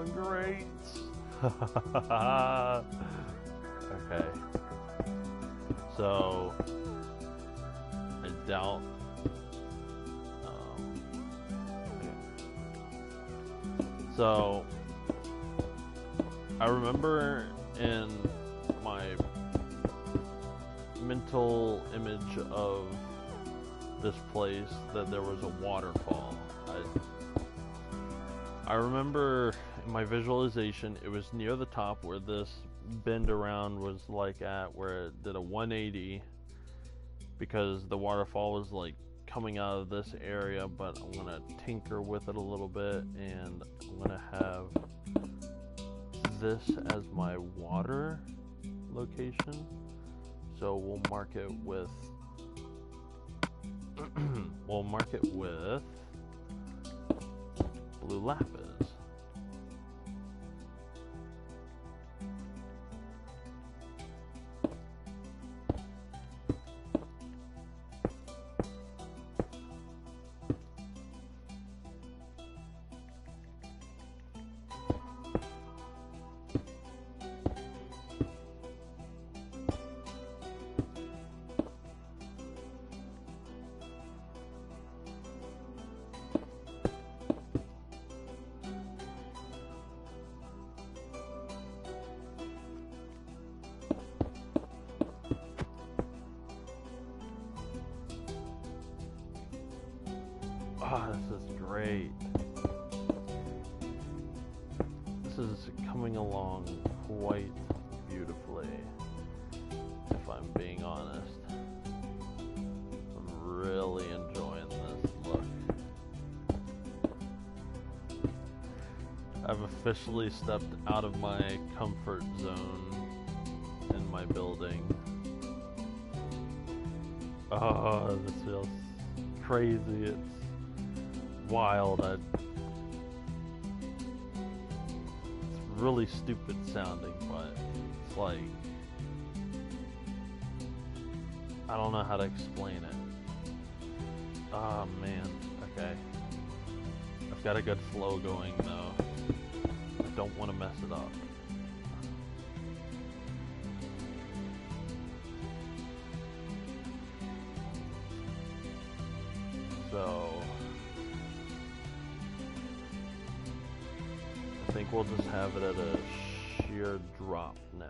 great. Okay. So I doubt. Okay. So I remember in my mental image of this place that there was a waterfall. I remember in my visualization it was near the top where this bend around was like at, where it did a 180, because the waterfall was like coming out of this area, but I'm gonna tinker with it a little bit and I'm gonna have this as my water location. So we'll mark it with blue lapis. Ah, this is great. This is coming along quite beautifully, if I'm being honest. I'm really enjoying this look. I've officially stepped out of my comfort zone in my building. Oh, this feels crazy. It's wild. It's really stupid sounding, but it's like, I don't know how to explain it. Oh man, okay. I've got a good flow going though. I don't want to mess it up. So I think we'll just have it at a sheer drop now.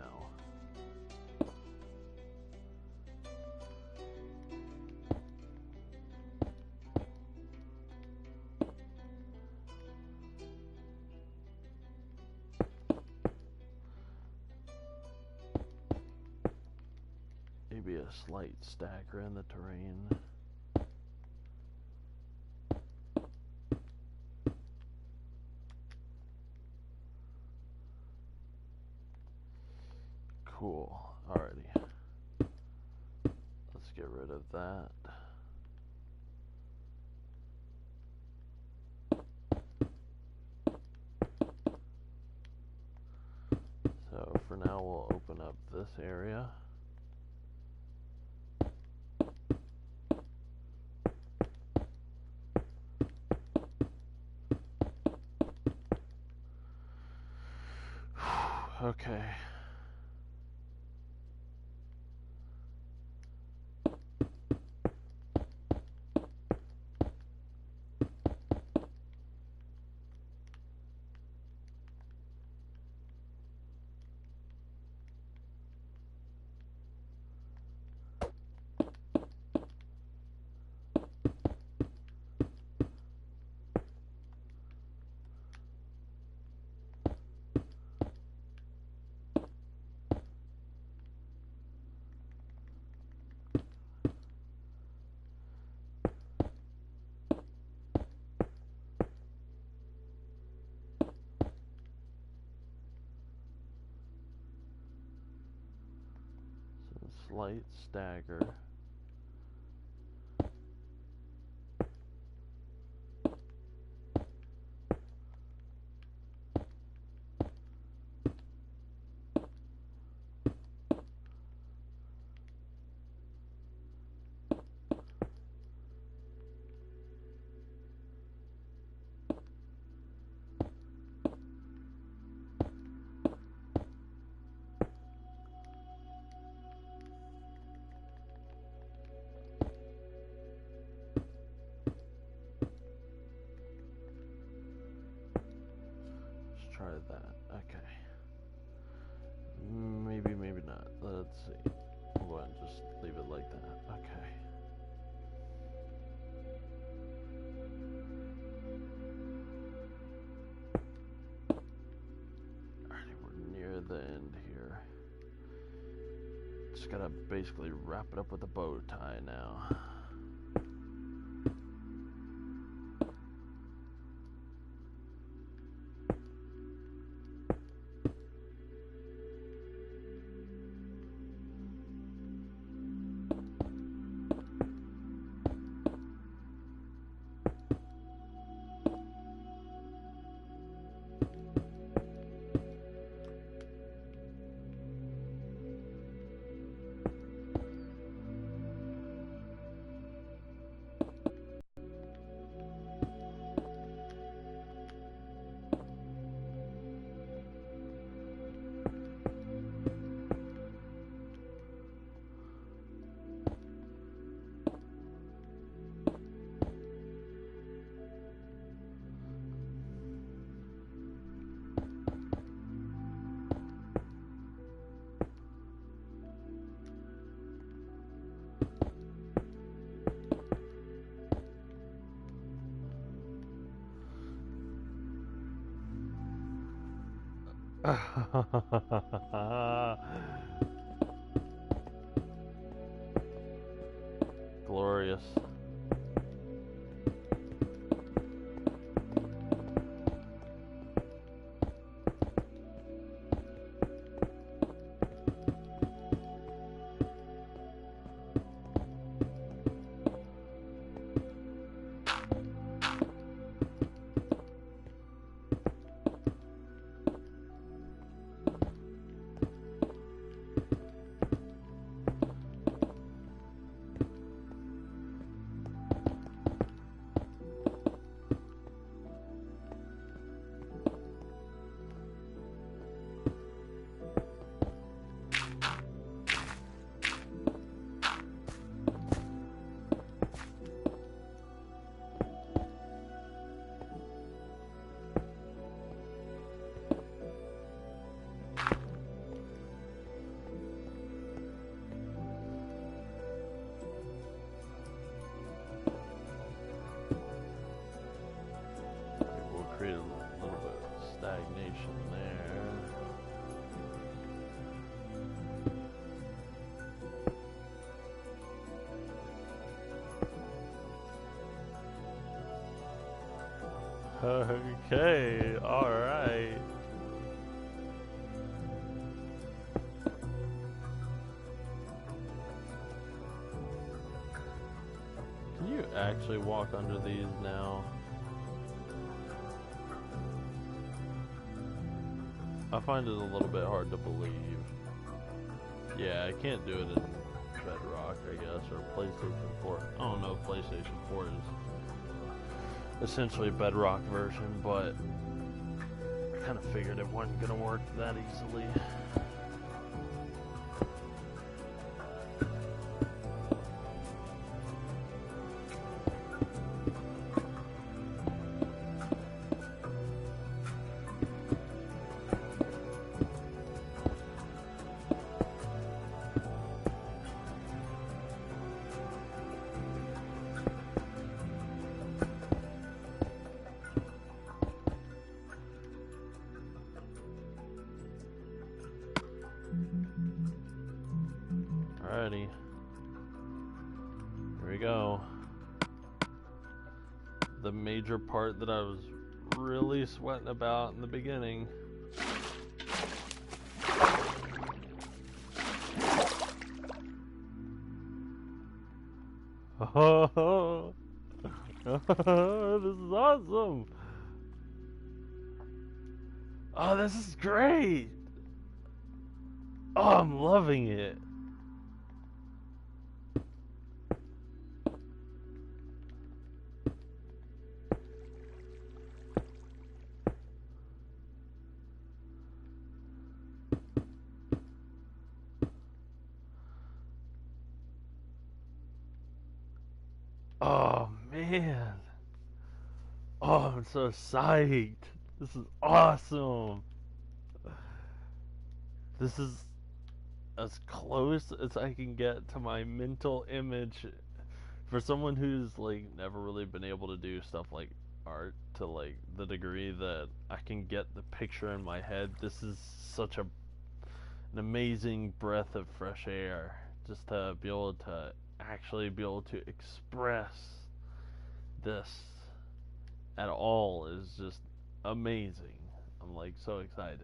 Maybe a slight stagger in the terrain. Cool. Alrighty. Let's get rid of that. So for now we'll open up this area. Okay. Slight stagger. Just gotta basically wrap it up with a bow tie now. Glorious. Create a little bit of stagnation there. Okay, alright. Can you actually walk under these now? I find it a little bit hard to believe. Yeah, I can't do it in Bedrock, I guess, or PlayStation 4. I don't know if PlayStation 4 is essentially a Bedrock version, but I kind of figured it wasn't going to work that easily. Alrighty. Here we go. The major part that I was really sweating about in the beginning. Oh, this is awesome. Oh, this is great. Oh, I'm loving it. Oh, man. Oh, I'm so psyched. This is awesome. This is as close as I can get to my mental image for someone who's like never really been able to do stuff like art to like the degree that I can get the picture in my head. This is such a an amazing breath of fresh air. Just to be able to actually be able to express this at all is just amazing. I'm like so excited.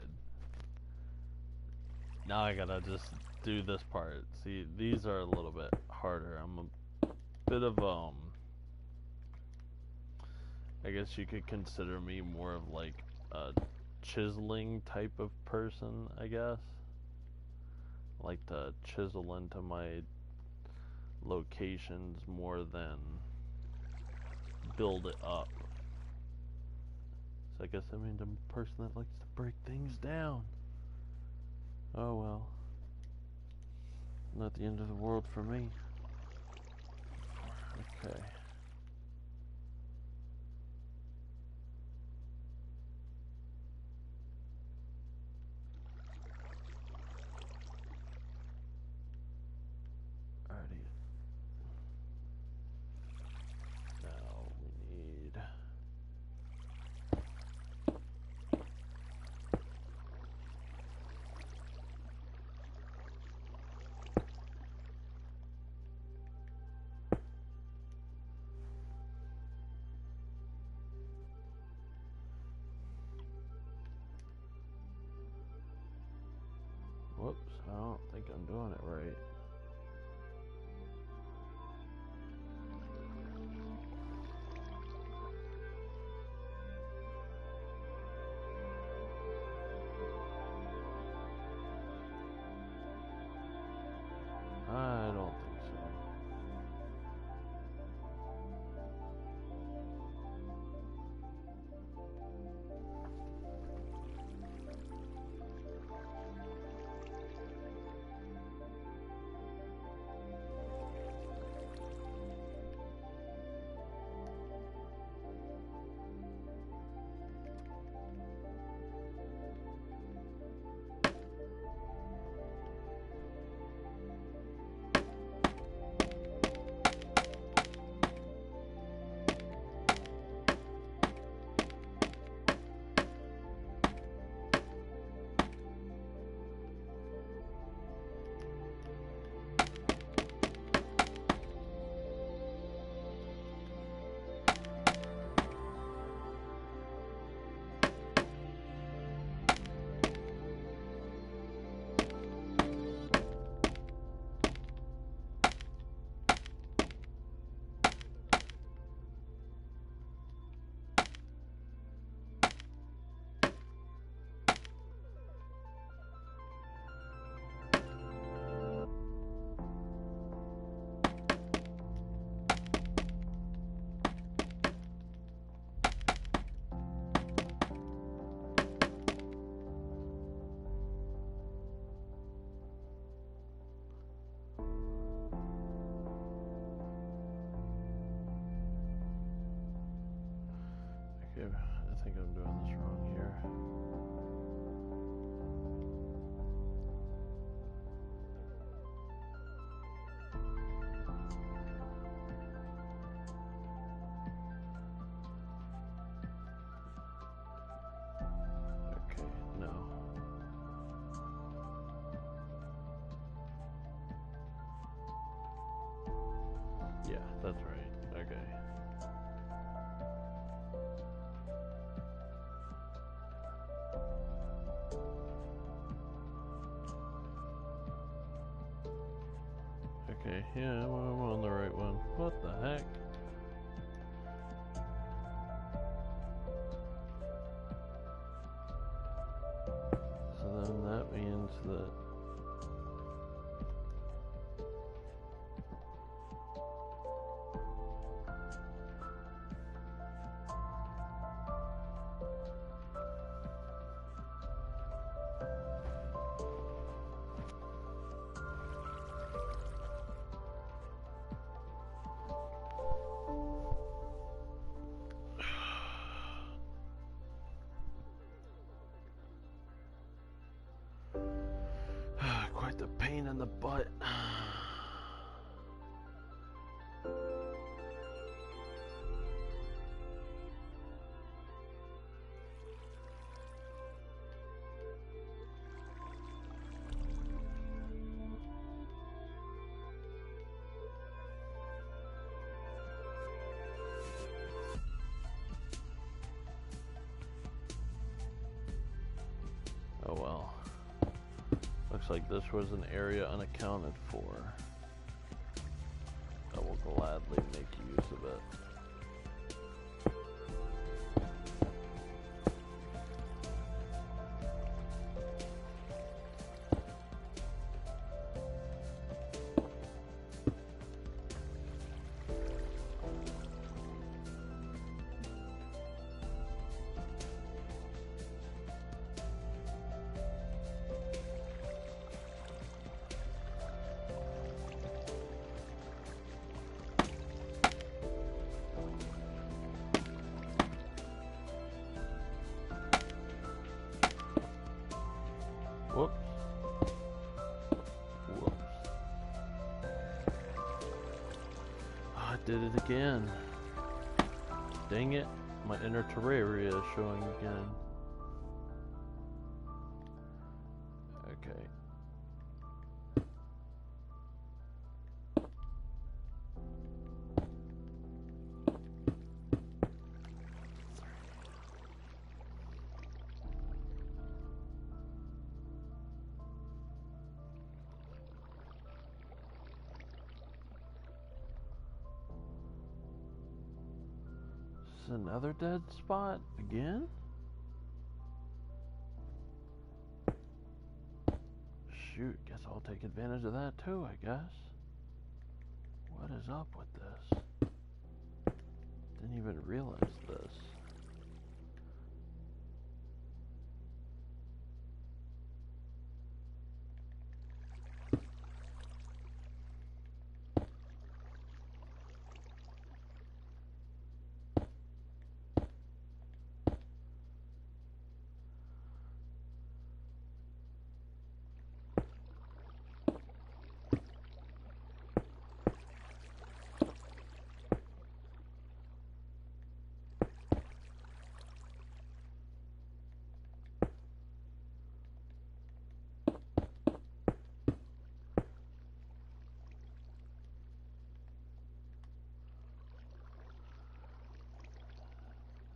Now I gotta just do this part. See, these are a little bit harder. I'm a bit of I guess you could consider me more of like a chiseling type of person, I guess. I like to chisel into my locations more than build it up. So I guess I mean I'm a person that likes to break things down. Oh well. Not the end of the world for me. Okay. Alrighty. Now we need... Whoops, I don't think I'm doing it right. I don't think so. Okay, I think I'm doing this wrong here. Okay, no. Yeah, that's right. Okay. Okay, yeah, I'm on the right one. What the heck? So then that means that... Looks like this was an area unaccounted for. I will gladly make use of it. Whoops. Whoops. Oh, I did it again. Dang it. My inner terraria is showing again. Okay. Another dead spot again? Shoot, guess I'll take advantage of that too, I guess. What is up with this? Didn't even realize this.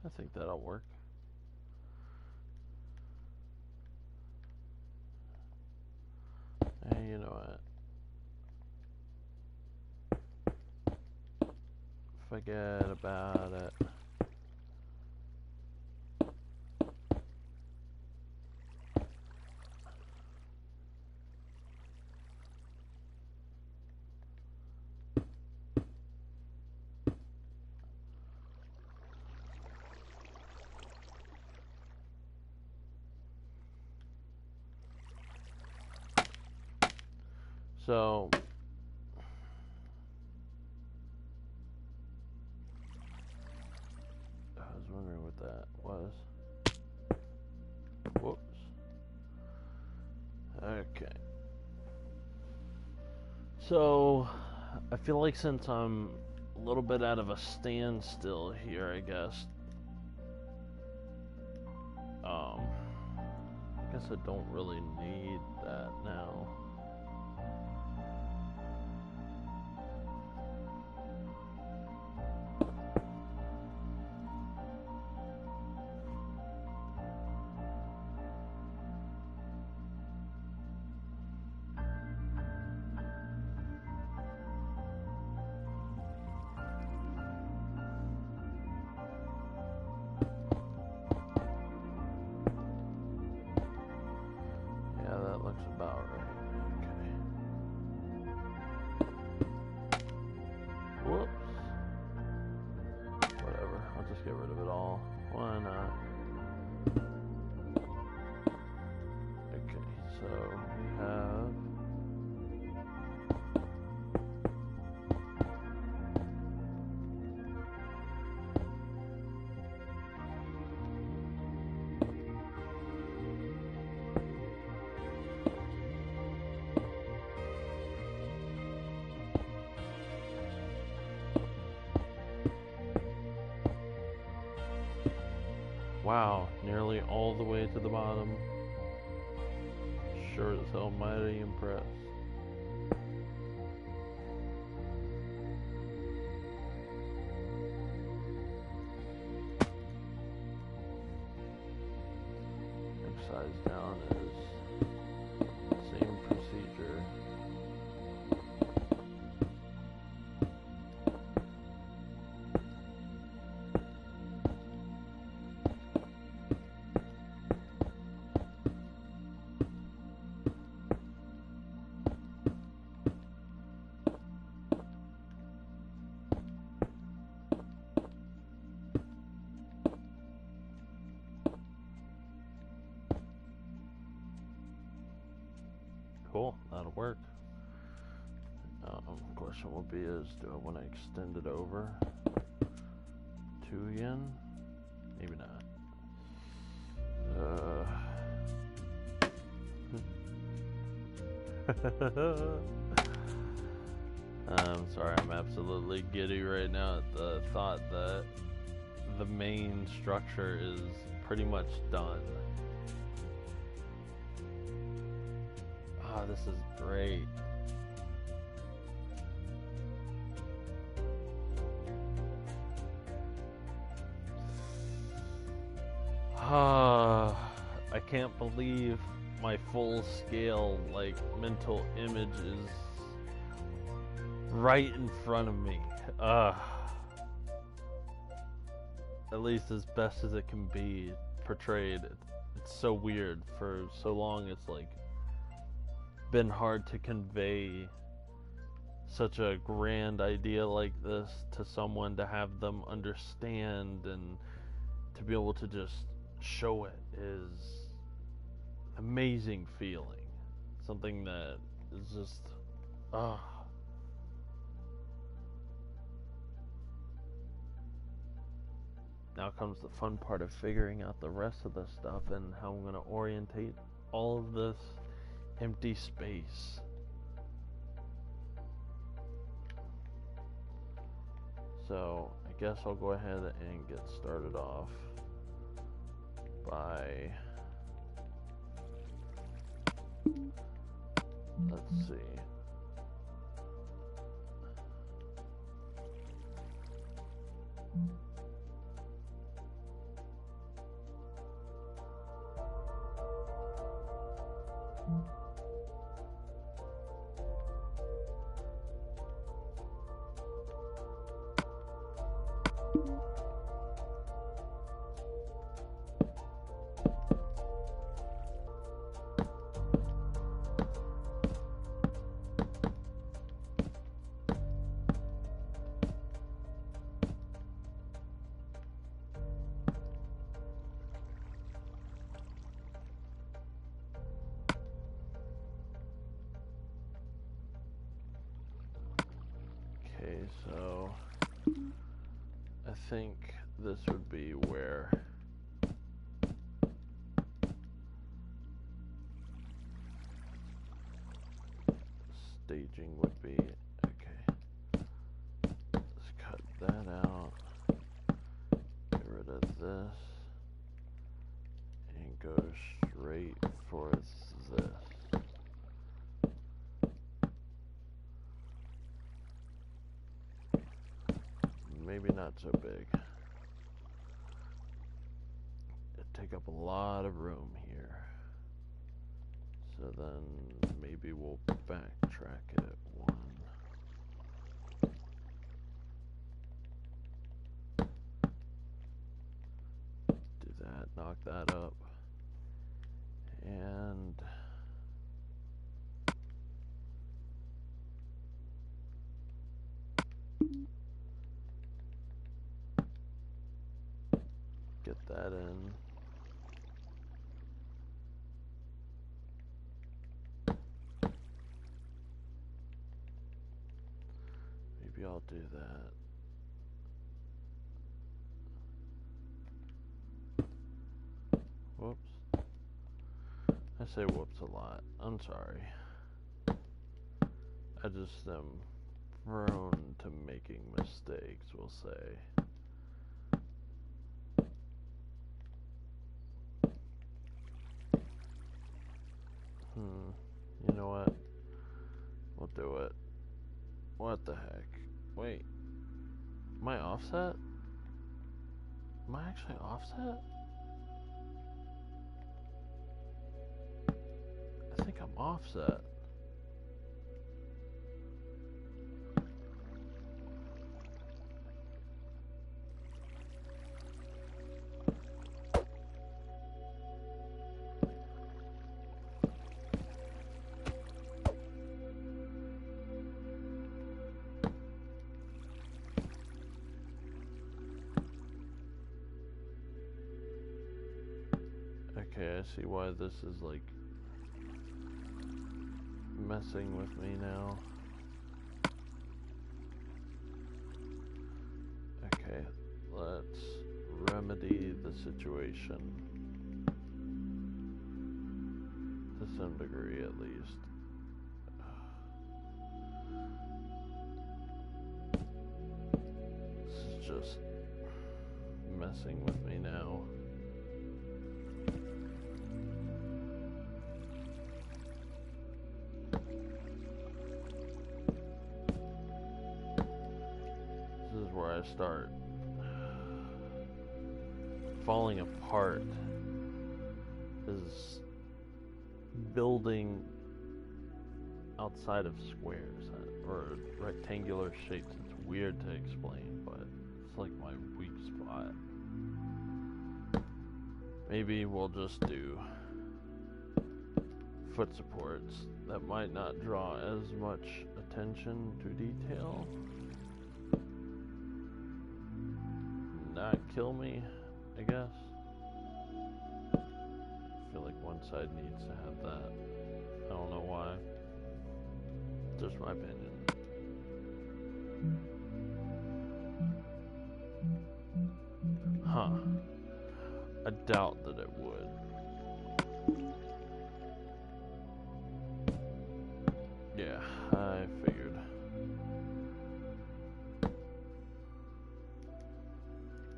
I think that'll work. Hey, you know what? Forget about it. So, I was wondering what that was. Whoops. Okay. So, I feel like since I'm a little bit out of a standstill here, I guess, I guess I don't really need that now. About right. Okay. Whoops. Whatever. I'll just get rid of it all. Why not? Okay, so we have wow, nearly all the way to the bottom. Sure as hell mighty impressed. Next size down is the same work. Question will be is, do I want to extend it over 2 again? Maybe not. I'm sorry, I'm absolutely giddy right now at the thought that the main structure is pretty much done. Ah, this is great. I can't believe my full scale mental image is right in front of me. At least as best as it can be portrayed. It's so weird. For so long it's been hard to convey such a grand idea like this to someone, to have them understand and to be able to just show it is amazing feeling. Something that is just Now comes the fun part of figuring out the rest of the stuff and how I'm going to orientate all of this empty space. So I guess I'll go ahead and get started off by, let's see. Okay, so I think this would be where staging would be. Okay, let's cut that out, get rid of this, and go straight for this. Maybe not so big. It'd take up a lot of room here. So then maybe we'll backtrack it at 1. Do that, knock that up. And get that in. Maybe I'll do that. Whoops. I say whoops a lot. I'm sorry. I just am prone to making mistakes, we'll say. You know what? We'll do it. What the heck? Wait. Am I offset? Am I actually offset? I think I'm offset. Okay, I see why this is messing with me now. Okay, let's remedy the situation. To some degree, at least. This is just messing with me now. This is where I start falling apart. Is building outside of squares or rectangular shapes. It's weird to explain, but it's like my weak spot. Maybe we'll just do foot supports that might not draw as much attention to detail. Not kill me, I guess. I feel like one side needs to have that. I don't know why. Just my opinion. Huh. I doubt that it would. Yeah, I figured.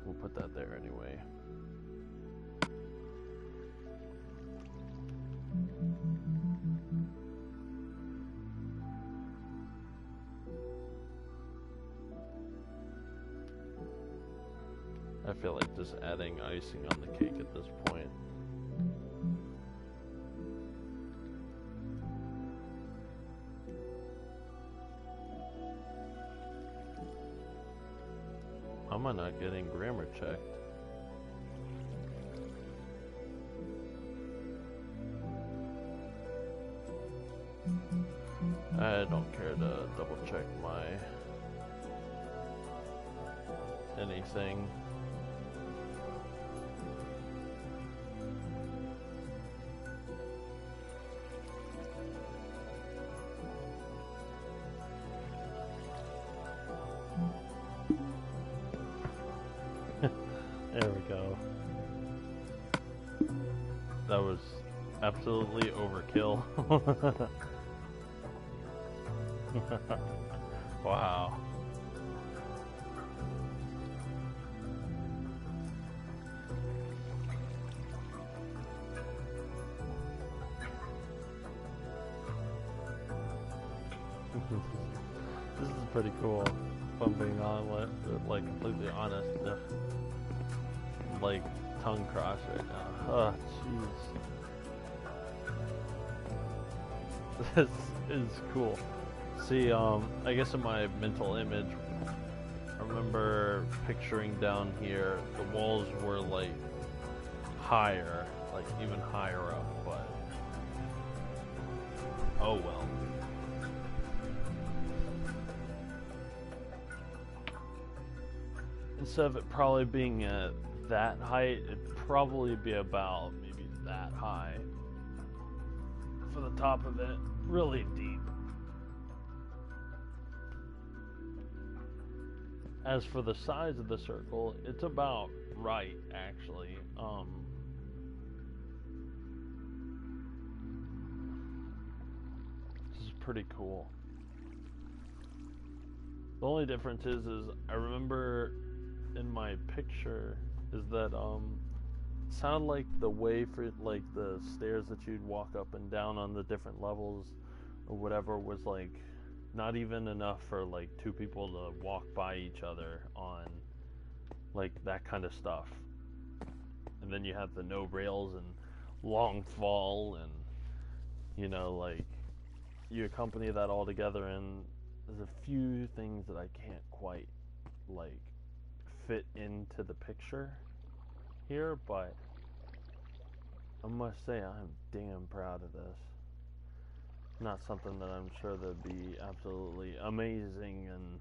We'll put that there anyway. I feel like just adding icing on the cake at this point. How am I not getting grammar checked? I don't care to double check my anything. There we go. That was absolutely overkill. Wow. This is pretty cool. If I'm being honest, like completely honest. Like tongue cross right now. Oh, jeez. This is cool. See, I guess in my mental image, I remember picturing down here, the walls were like higher, like even higher up, but oh well. Instead of it probably being at that height, it'd probably be about maybe that high for the top of it, really deep. As for the size of the circle, it's about right, actually. This is pretty cool. The only difference is I remember in my picture is that it sounded like the way for like the stairs that you'd walk up and down on the different levels or whatever was like not even enough for like two people to walk by each other on like that kind of stuff. And then you have the no rails and long fall, and you know, like you accompany that all together, and there's a few things that I can't quite like fit into the picture here, but I must say I'm damn proud of this. Not something that I'm sure that'd be absolutely amazing and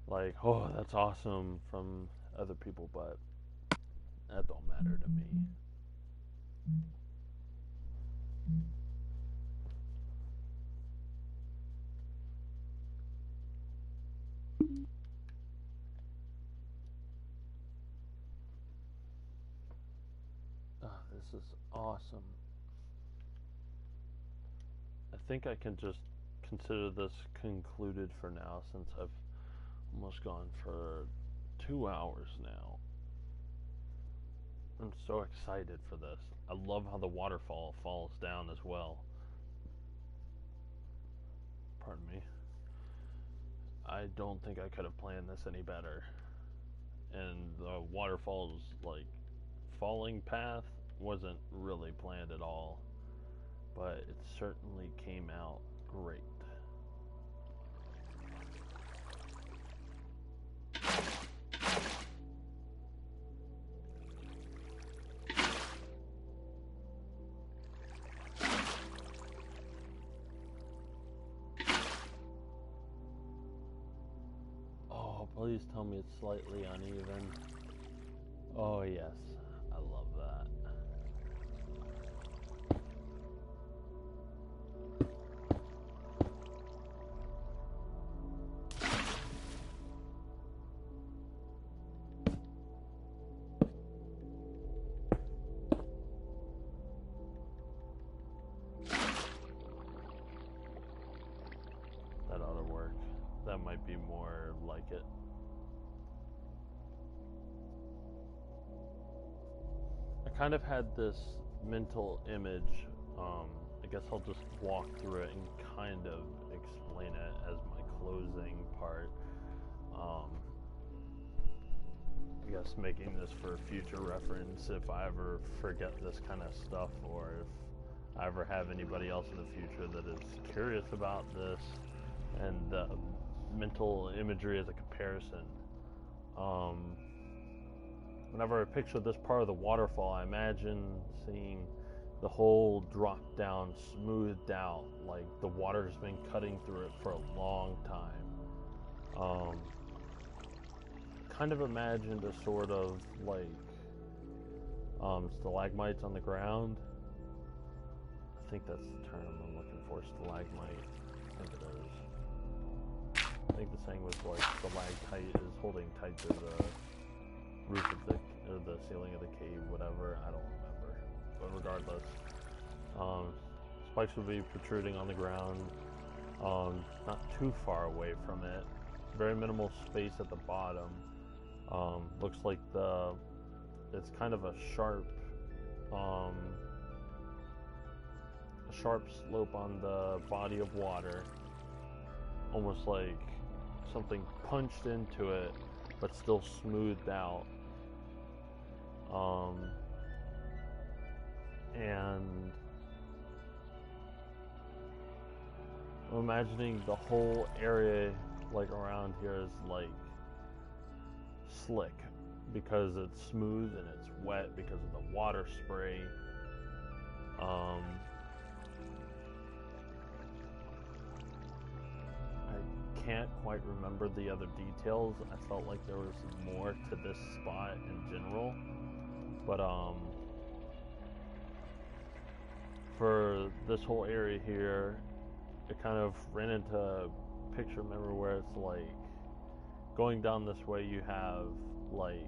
like, oh, that's awesome from other people, but that don't matter to me. This is awesome. I think I can just consider this concluded for now, since I've almost gone for 2 hours now. I'm so excited for this. I love how the waterfall falls down as well. Pardon me. I don't think I could have planned this any better. And the waterfall's like falling path wasn't really planned at all, but it certainly came out great. Please tell me it's slightly uneven. Oh yes, I love that. That ought to work. That might be more like it. I kind of had this mental image. I guess I'll just walk through it and kind of explain it as my closing part. I guess making this for future reference if I ever forget this kind of stuff, or if I ever have anybody else in the future that is curious about this and the mental imagery as a comparison. Whenever I picture this part of the waterfall, I imagine seeing the whole drop down smoothed out, like the water's been cutting through it for a long time. Kind of imagined a sort of like stalagmites on the ground. I think that's the term I'm looking for, stalagmite. I think it is. I think the saying was like stalactite is holding tight to the roof of the ceiling of the cave, whatever, I don't remember. But regardless, spikes would be protruding on the ground, not too far away from it. Very minimal space at the bottom. Looks like it's kind of a sharp slope on the body of water, almost like something punched into it, but still smoothed out. And I'm imagining the whole area like around here is like slick because it's smooth, and it's wet because of the water spray. I can't quite remember the other details. I felt like there was more to this spot in general, but for this whole area here, it kind of ran into a picture memory where it's like going down this way, you have like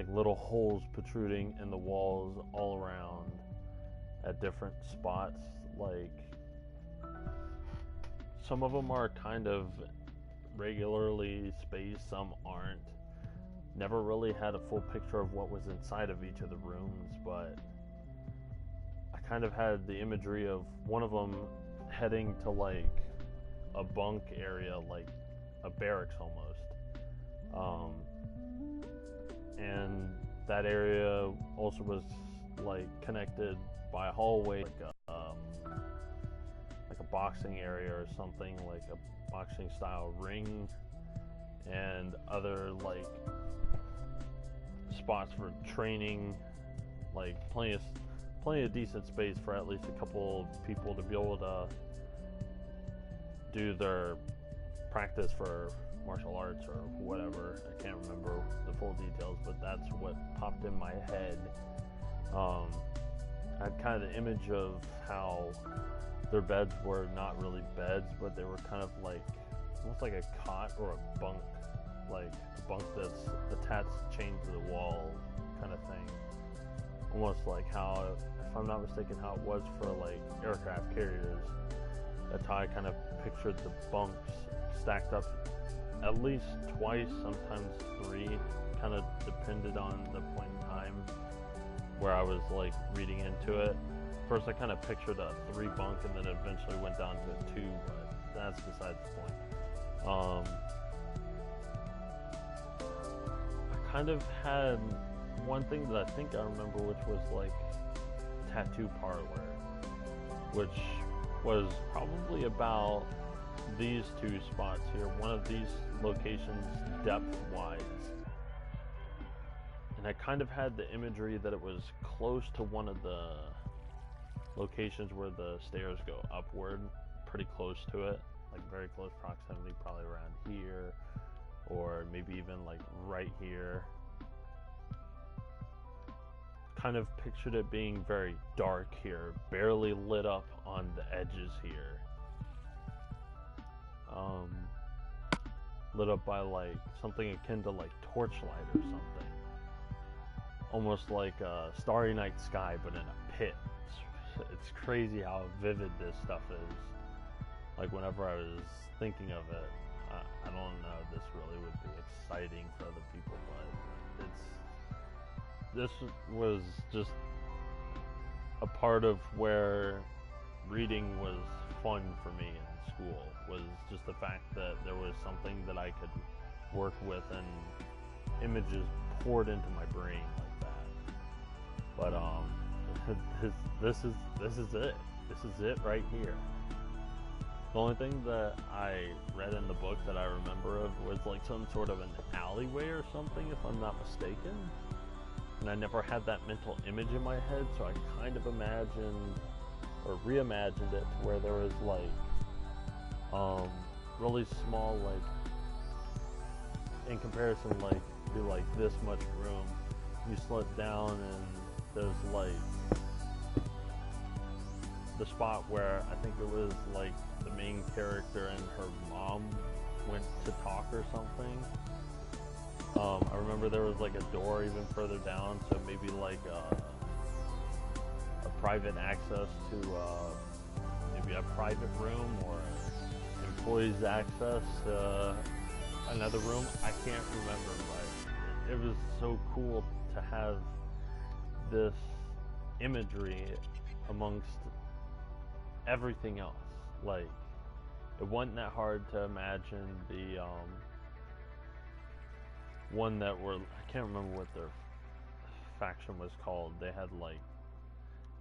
little holes protruding in the walls all around at different spots. Like some of them are kind of regularly spaced, some aren't. Never really had a full picture of what was inside of each of the rooms, but I kind of had the imagery of one of them heading to like a bunk area, like a barracks almost. And that area also was like connected by a hallway, like a boxing area or something, like a boxing style ring, and other like spots for training, like plenty of decent space for at least a couple of people to be able to do their practice for martial arts or whatever. I can't remember the full details, but that's what popped in my head. I had kind of the image of how their beds were not really beds, but they were kind of like almost like a cot or a bunk, like a bunk that's attached chained to the wall kind of thing. almost like how, if I'm not mistaken, how it was for like aircraft carriers. That's how I kind of pictured the bunks stacked up at least twice, sometimes three. Kind of depended on the point in time where I was like reading into it. First, I kind of pictured a 3 bunk, and then eventually went down to a 2, but that's besides the point. I kind of had one thing that I think I remember, which was like tattoo parlor, which was probably about these 2 spots here. One of these locations depth-wise. And I kind of had the imagery that it was close to one of the locations where the stairs go upward, pretty close to it, like very close proximity, probably around here, or maybe even like right here. Kind of pictured it being very dark here, barely lit up on the edges here. Lit up by like something akin to like torchlight or something. Almost like a starry night sky, but in a pit. It's crazy how vivid this stuff is. Like whenever I was thinking of it, I don't know if this really would be exciting for other people, but this was just a part of where reading was fun for me in school, was just the fact that there was something that I could work with and images poured into my brain like that. But this is it. This is it right here. The only thing that I read in the book that I remember of was like some sort of an alleyway or something, if I'm not mistaken. And I never had that mental image in my head, so I kind of imagined or reimagined it to where there was like really small, like in comparison, like be like this much room. You slip down and there's like the spot where I think it was like the main character and her mom went to talk or something. I remember there was like a door even further down, so maybe like a private access to maybe a private room or employees access to another room. I can't remember, but it was so cool to have this imagery amongst everything else. Like, it wasn't that hard to imagine the one that were, I can't remember what their faction was called. They had like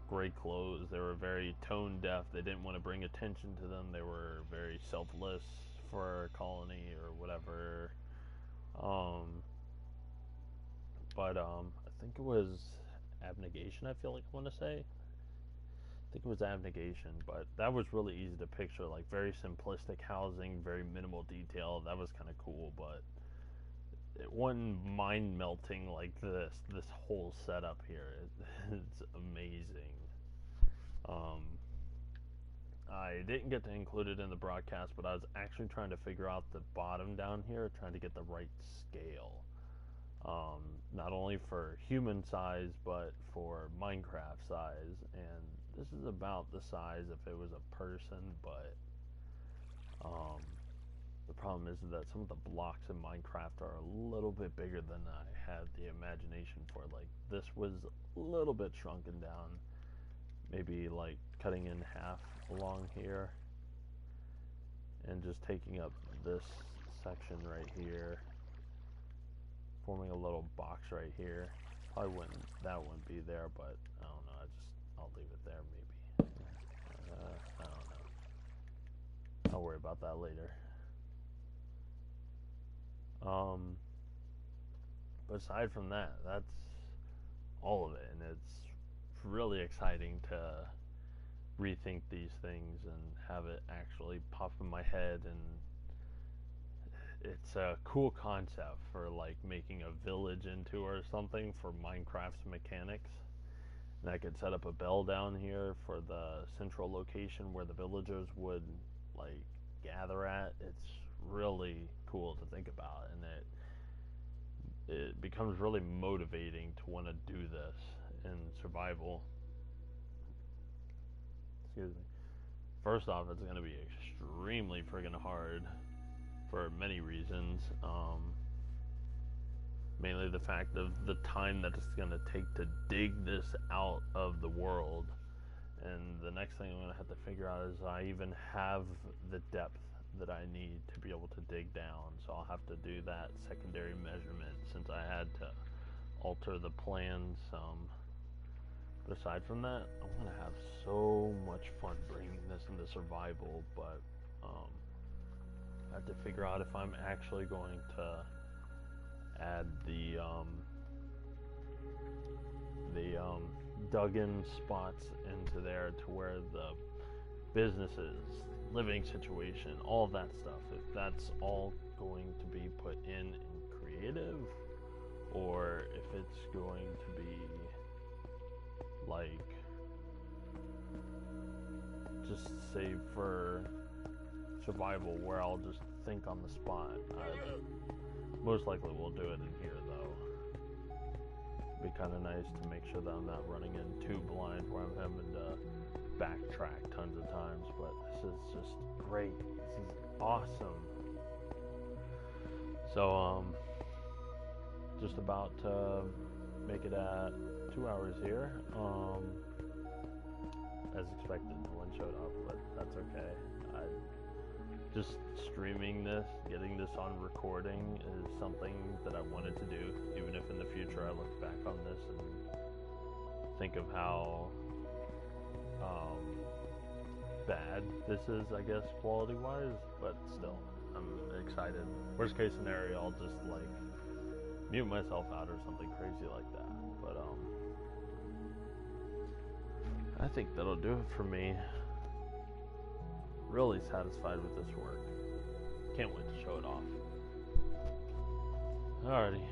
gray clothes. They were very tone deaf. They didn't want to bring attention to them. They were very selfless for a colony or whatever. But I think it was abnegation, I feel like I want to say. I think it was abnegation, but that was really easy to picture. Like very simplistic housing, very minimal detail. That was kind of cool, but it wasn't mind melting like this whole setup here. It's amazing. I didn't get to include it in the broadcast, but I was actually trying to figure out the bottom down here, trying to get the right scale. Not only for human size, but for Minecraft size. And this is about the size if it was a person, but the problem is that some of the blocks in Minecraft are a little bit bigger than I had the imagination for. Like, this was a little bit shrunken down. Maybe like cutting in half along here. And just taking up this section right here. Forming a little box right here. That wouldn't be there, but I don't know. I'll leave it there maybe. I don't know. I'll worry about that later. But aside from that, that's all of it, and it's really exciting to rethink these things and have it actually pop in my head. And it's a cool concept for like making a village into or something for Minecraft's mechanics. And I could set up a bell down here for the central location where the villagers would like gather at. It's really cool to think about, and it becomes really motivating to want to do this. in survival. Excuse me. First off, it's going to be extremely friggin' hard for many reasons. Mainly the fact of the time that it's going to take to dig this out of the world. And the next thing I'm going to have to figure out is I even have the depth that I need to be able to dig down. So I'll have to do that secondary measurement since I had to alter the plans some. But aside from that, I'm going to have so much fun bringing this into survival, but I have to figure out if I'm actually going to add the dug-in spots into there to where the businesses, living situation, all that stuff, if that's all going to be put in creative, or if it's going to be like just save for survival where I'll just think on the spot. Most likely we'll do it in here though. It'd be kind of nice to make sure that I'm not running in too blind where I'm having to backtrack tons of times, but this is just great. This is awesome. So just about to make it at 2 hours here. As expected, no one showed up, but that's okay. Just streaming this, getting this on recording is something that I wanted to do, even if in the future I look back on this and think of how bad this is, I guess, quality-wise, but still, I'm excited. Worst case scenario, I'll just, like, mute myself out or something crazy like that, but, I think that'll do it for me. Really satisfied with this work. Can't wait to show it off. Alrighty.